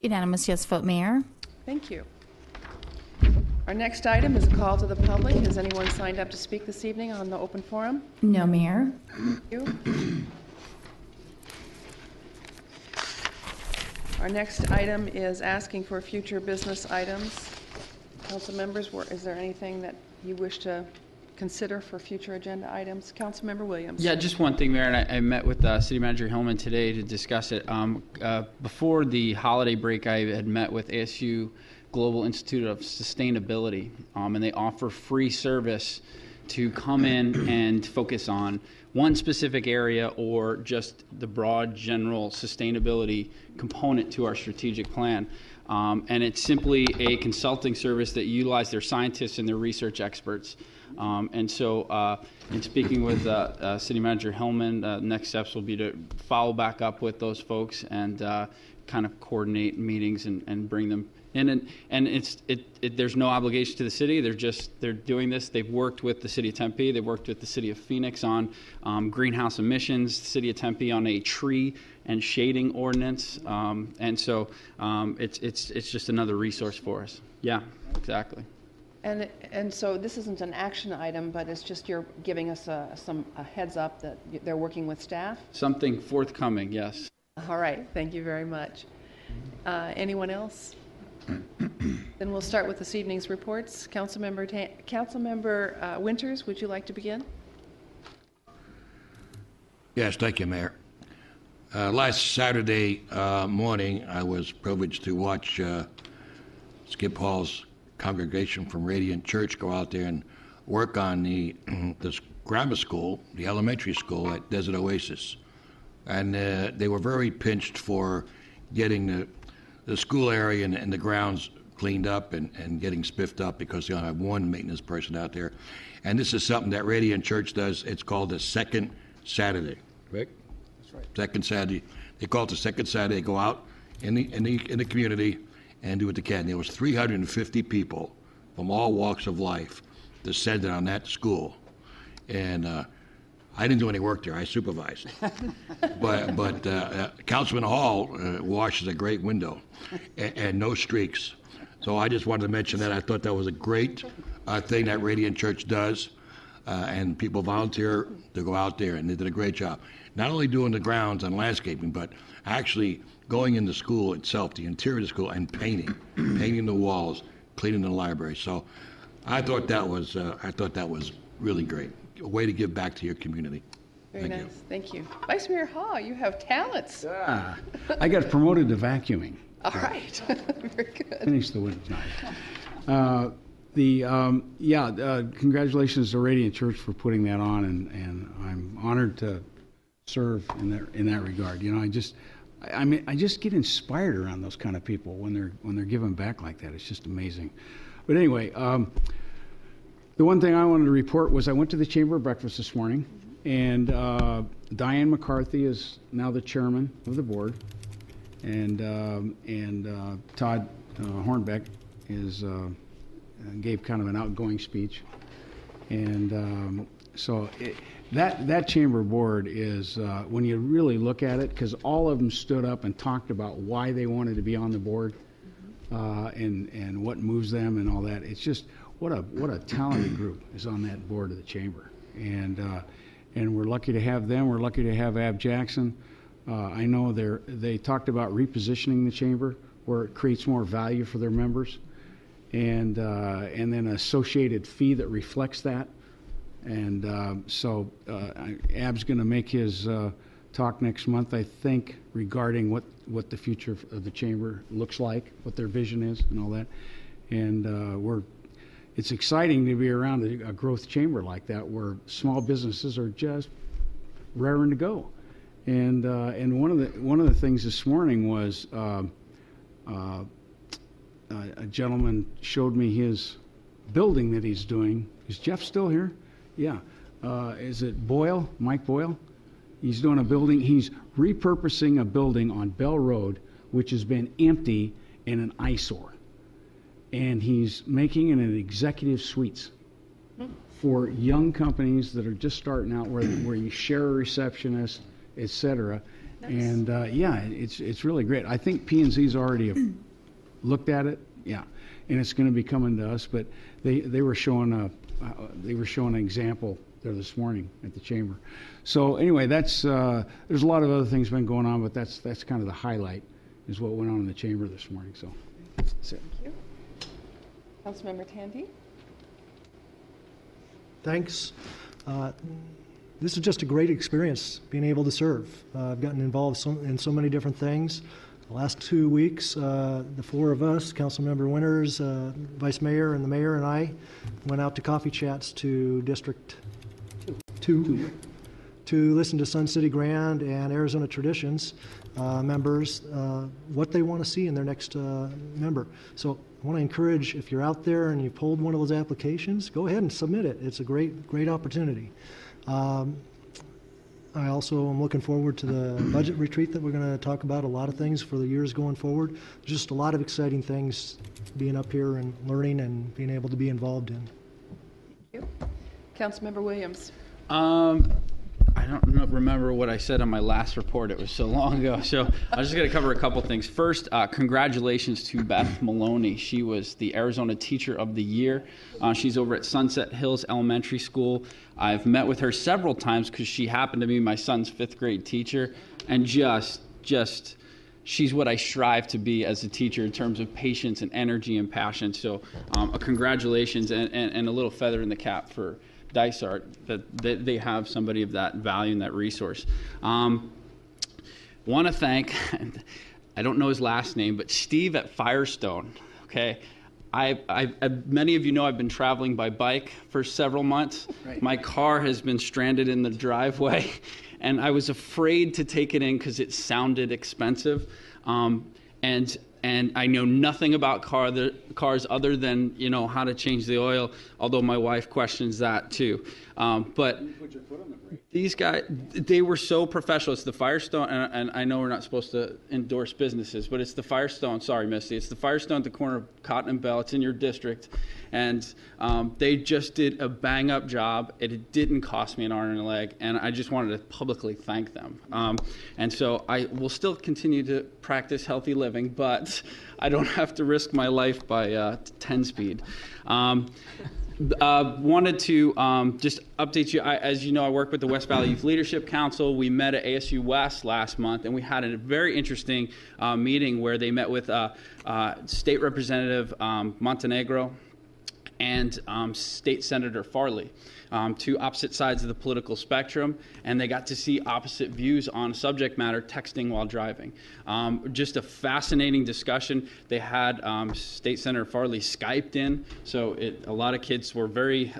Unanimous yes vote, Mayor. Thank you. Our next item is a call to the public. Has anyone signed up to speak this evening on the open forum? No, Mayor. Thank you. Our next item is asking for future business items. Council members, is there anything that you wish to consider for future agenda items? Councilmember Williams. Yeah, just one thing, Mayor, and I met with City Manager Hillman today to discuss it. Before the holiday break, I had met with ASU Global Institute of Sustainability, and they offer free service to come in and focus on one specific area or just the broad general sustainability component to our strategic plan. And it's simply a consulting service that utilizes their scientists and their research experts. And so in speaking with City Manager Hillman, next steps will be to follow back up with those folks and kind of coordinate meetings and bring them in. And there's no obligation to the city. They're doing this. They've worked with the City of Tempe. They've worked with the City of Phoenix on greenhouse emissions, the City of Tempe on a tree and shading ordinance. And so it's just another resource for us. Yeah, exactly. And so this isn't an action item, but it's just you're giving us a heads up that they're working with staff? Something forthcoming, yes. All right, thank you very much. Anyone else? Then we'll start with this evening's reports. Councilmember Winters, would you like to begin? Yes, thank you, Mayor. Last Saturday morning, I was privileged to watch Skip Hall's congregation from Radiant Church go out there and work on this grammar school, the elementary school at Desert Oasis. And they were very pinched for getting the school area and the grounds cleaned up and getting spiffed up because they only have one maintenance person out there. And this is something that Radiant Church does. It's called the Second Saturday, right? That's right. Second Saturday. They call it the Second Saturday. They go out in the community and do what they can. There was 350 people from all walks of life descended on that school. And I didn't do any work there. I supervised. but Councilman Hall washes a great window and no streaks. So I just wanted to mention that. I thought that was a great thing that Radiant Church does. And people volunteer to go out there, and they did a great job. Not only doing the grounds and landscaping, but actually going in the school itself, the interior of the school, and painting the walls, cleaning the library. So I thought that was really great. A way to give back to your community. Very nice. Thank you. Vice Mayor Hall, you have talents. Yeah. I got promoted to vacuuming. All right. Very good. Finish the winter night. Congratulations to Radiant Church for putting that on, and I'm honored to serve in that regard. You know, I just get inspired around those kind of people when they're giving back like that. It's just amazing. But anyway, the one thing I wanted to report was I went to the Chamber of Breakfast this morning, and Diane McCarthy is now the chairman of the board, and Todd Hornbeck gave kind of an outgoing speech, and so that chamber board is when you really look at it, because all of them stood up and talked about why they wanted to be on the board, and what moves them and all that. It's just what a talented group is on that board of the chamber, and we're lucky to have them. We're lucky to have Ab Jackson. I know they talked about repositioning the chamber where it creates more value for their members, and then an associated fee that reflects that. And so Ab's going to make his talk next month, I think, regarding what the future of the chamber looks like, what their vision is, and all that. And it's exciting to be around a growth chamber like that, where small businesses are just raring to go. And one of the things this morning was a gentleman showed me his building that he's doing. Is Jeff still here? Yeah. Is it Boyle? Mike Boyle? He's doing a building. He's repurposing a building on Bell Road, which has been empty and an eyesore. And he's making it an executive suites for young companies that are just starting out, where you share a receptionist, et cetera. Nice. And yeah, it's really great. I think P&Z's already looked at it. Yeah, and it's going to be coming to us. But they were showing an example there this morning at the chamber. So anyway, that's there's a lot of other things been going on, but that's kind of the highlight, is what went on in the chamber this morning. So that's it. Thank you. Councilmember Tandy. Thanks. This is just a great experience, being able to serve. I've gotten involved in so many different things. The last 2 weeks, the four of us, Councilmember Winters, Vice Mayor, and the Mayor and I went out to coffee chats to District 2 to listen to Sun City Grand and Arizona Traditions members, what they want to see in their next member. So I want to encourage, if you're out there and you pulled one of those applications, go ahead and submit it. It's a great opportunity. I also am looking forward to the budget retreat that we're going to talk about a lot of things for the years going forward. Just a lot of exciting things being up here and learning and being able to be involved in. Thank you. Councilmember Williams. I don't remember what I said on my last report. It was so long ago. So I'm just going to cover a couple things. First, congratulations to Beth Maloney. She was the Arizona Teacher of the Year. She's over at Sunset Hills Elementary School. I've met with her several times because she happened to be my son's 5th grade teacher. And just she's what I strive to be as a teacher in terms of patience and energy and passion. So congratulations and a little feather in the cap for Dysart, that they have somebody of that value and that resource. Want to thank, I don't know his last name, but Steve at Firestone. Okay, many of you know I've been traveling by bike for several months. Right. My car has been stranded in the driveway, and I was afraid to take it in because it sounded expensive. And I know nothing about cars other than, how to change the oil, although my wife questions that too. But these guys, they were so professional. It's the Firestone, and I know we're not supposed to endorse businesses, but it's the Firestone. Sorry, Misty. It's the Firestone at the corner of Cotton and Bell. It's in your district. And they just did a bang-up job. It didn't cost me an arm and a leg, and I just wanted to publicly thank them. And so I will still continue to practice healthy living, but I don't have to risk my life by 10-speed. Wanted to just update you. As you know, I work with the West Valley Youth Leadership Council. We met at ASU West last month, and we had a very interesting meeting where they met with State Representative Montenegro and State Senator Farley, two opposite sides of the political spectrum, and they got to see opposite views on subject matter, texting while driving. Just a fascinating discussion. They had State Senator Farley Skyped in, so a lot of kids were very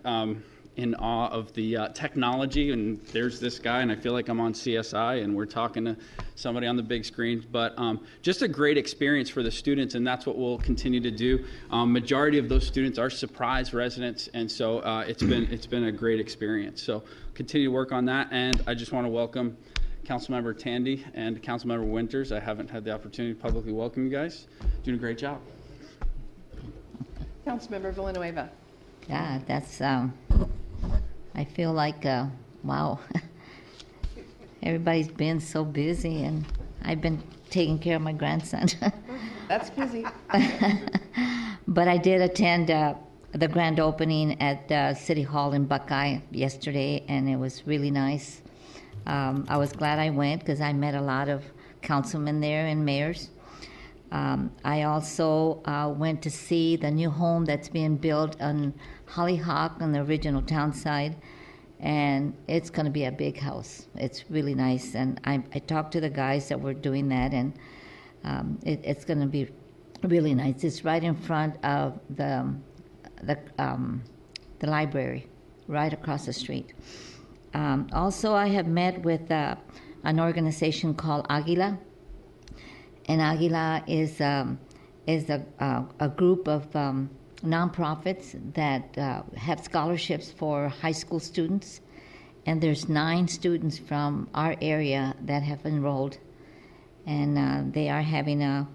in awe of the technology, and there's this guy, and I feel like I'm on CSI, and we're talking to somebody on the big screen. But just a great experience for the students, and that's what we'll continue to do. Majority of those students are Surprise residents, and so it's been a great experience. So continue to work on that, and I just want to welcome Councilmember Tandy and Councilmember Winters. I haven't had the opportunity to publicly welcome you guys. Doing a great job. Councilmember Villanueva. Yeah, that's, I feel like, wow, everybody's been so busy, and I've been taking care of my grandson. That's busy. But I did attend the grand opening at City Hall in Buckeye yesterday, and it was really nice. I was glad I went because I met a lot of councilmen there and mayors. I also went to see the new home that's being built on Hollyhock on the original town side, and it's going to be a big house. It's really nice, and I talked to the guys that were doing that, and it's going to be really nice. It's right in front of the library, right across the street. Also, I have met with an organization called Aguila, and Aguila is a group of nonprofits that have scholarships for high school students, and there's 9 students from our area that have enrolled, and they are having a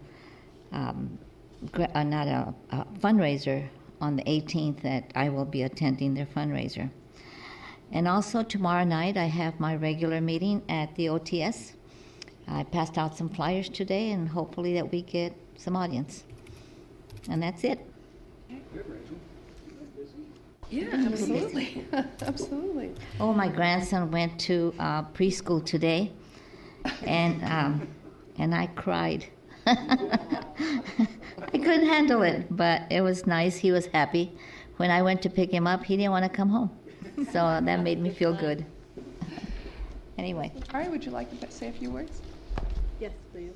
fundraiser on the 18th that I will be attending their fundraiser. And also tomorrow night I have my regular meeting at the OTS. I passed out some flyers today, and hopefully that we get some audience. And that's it. Yeah, absolutely. Absolutely. Oh, my grandson went to preschool today, and I cried. I couldn't handle it, but it was nice. He was happy. When I went to pick him up, he didn't want to come home. So that made me feel good. Anyway. Ari, would you like to say a few words? Yes, please.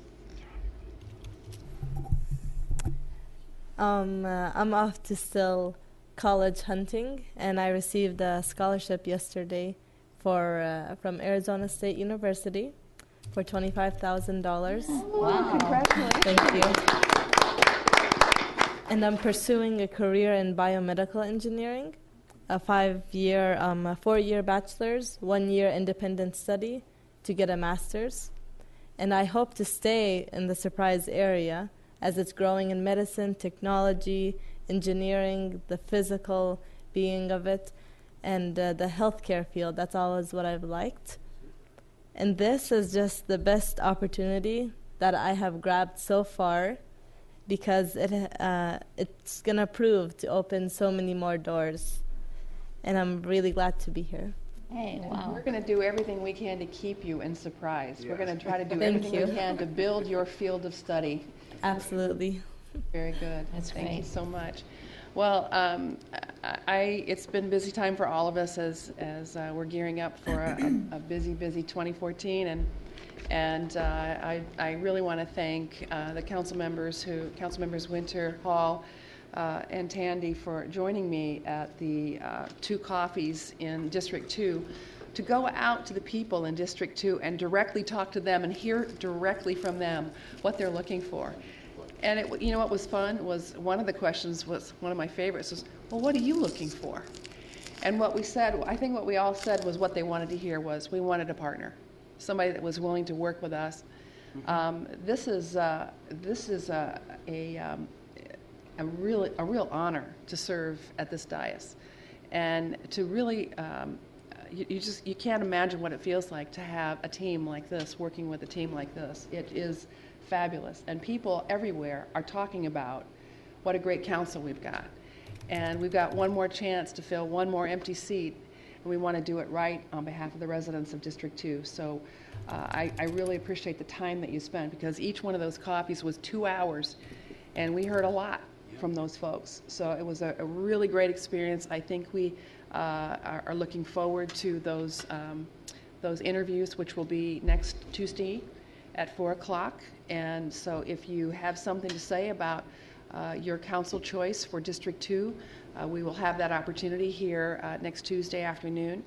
I'm off to still college hunting, and I received a scholarship yesterday from Arizona State University for $25,000. Wow. Congratulations. Thank you. And I'm pursuing a career in biomedical engineering, a 4-year bachelor's, 1-year independent study to get a master's. And I hope to stay in the Surprise area as it's growing in medicine, technology, engineering, the physical being of it, and the healthcare field. That's always what I've liked. And this is just the best opportunity that I have grabbed so far, because it's going to prove to open so many more doors. And I'm really glad to be here. Hey, wow. We're going to do everything we can to keep you in Surprise. We're going to try to do Thank everything you. we can to build your field of study. Absolutely. Very good. That's Thank great. you so much. Well, it's been a busy time for all of us as we're gearing up for a busy 2014, and I really want to thank the Councilmembers Winter, Hall, and Tandy for joining me at the 2 coffees in District 2 to go out to the people in District 2 and directly talk to them and hear directly from them what they're looking for. And what was fun was one of the questions was, one of my favorites was, well, what are you looking for? And what we said, I think what we all said was what they wanted to hear was we wanted a partner, somebody that was willing to work with us. This is a real honor to serve at this dais, and to really you can't imagine what it feels like to have a team like this, working with a team like this. It is fabulous, and people everywhere are talking about what a great council we've got, and we've got one more chance to fill one more empty seat, and we want to do it right on behalf of the residents of District 2. So I really appreciate the time that you spent, because each one of those coffees was 2 hours, and we heard a lot from those folks. So it was a really great experience. I think we are looking forward to those interviews, which will be next Tuesday at 4 o'clock. And so if you have something to say about your council choice for District 2. We will have that opportunity here next Tuesday afternoon.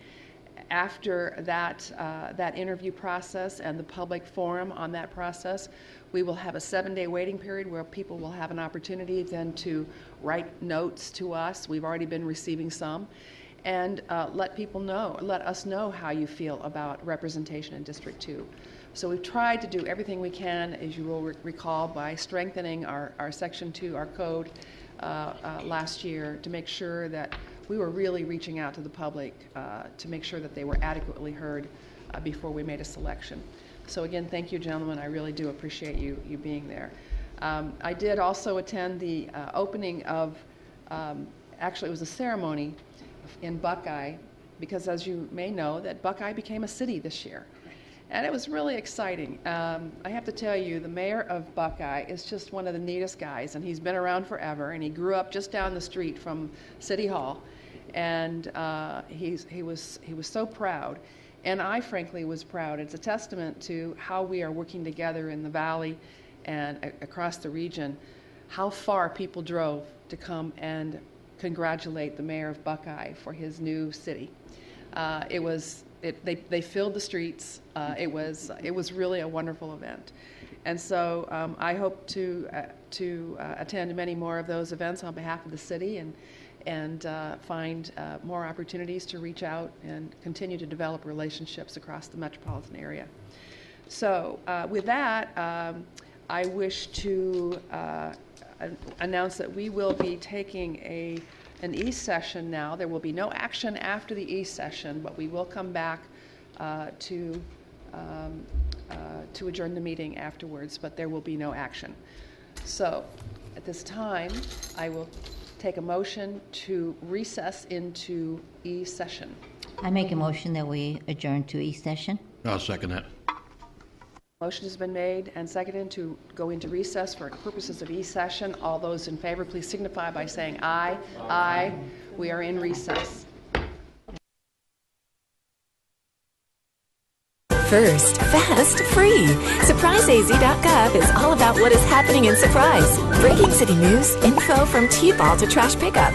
After that interview process and the public forum on that process, we will have a 7-day waiting period where people will have an opportunity then to write notes to us. We've already been receiving some. And let us know how you feel about representation in District 2. So we've tried to do everything we can, as you will recall, by strengthening our Section 2, our code, last year to make sure that we were really reaching out to the public to make sure that they were adequately heard before we made a selection. So again, thank you, gentlemen. I really do appreciate you being there. I did also attend the opening of, actually it was a ceremony in Buckeye, because as you may know, that Buckeye became a city this year. And it was really exciting. I have to tell you, the mayor of Buckeye is just one of the neatest guys, and he's been around forever, and he grew up just down the street from City Hall. And he was so proud. And I frankly was proud. It's a testament to how we are working together in the valley and across the region, how far people drove to come and congratulate the mayor of Buckeye for his new city. They filled the streets. It was really a wonderful event. And so I hope to attend many more of those events on behalf of the city and find more opportunities to reach out and continue to develop relationships across the metropolitan area. So with that, I wish to announce that we will be taking an e-session now. There will be no action after the e-session, but we will come back to adjourn the meeting afterwards, but there will be no action. So at this time, I will take a motion to recess into e-session. I make a motion that we adjourn to e-session. I'll second that. Motion has been made and seconded to go into recess for purposes of e-session. All those in favor, please signify by saying aye. Aye. We are in recess. First, fast, free. SurpriseAZ.gov is all about what is happening in Surprise. Breaking city news, info from T-ball to trash pickup.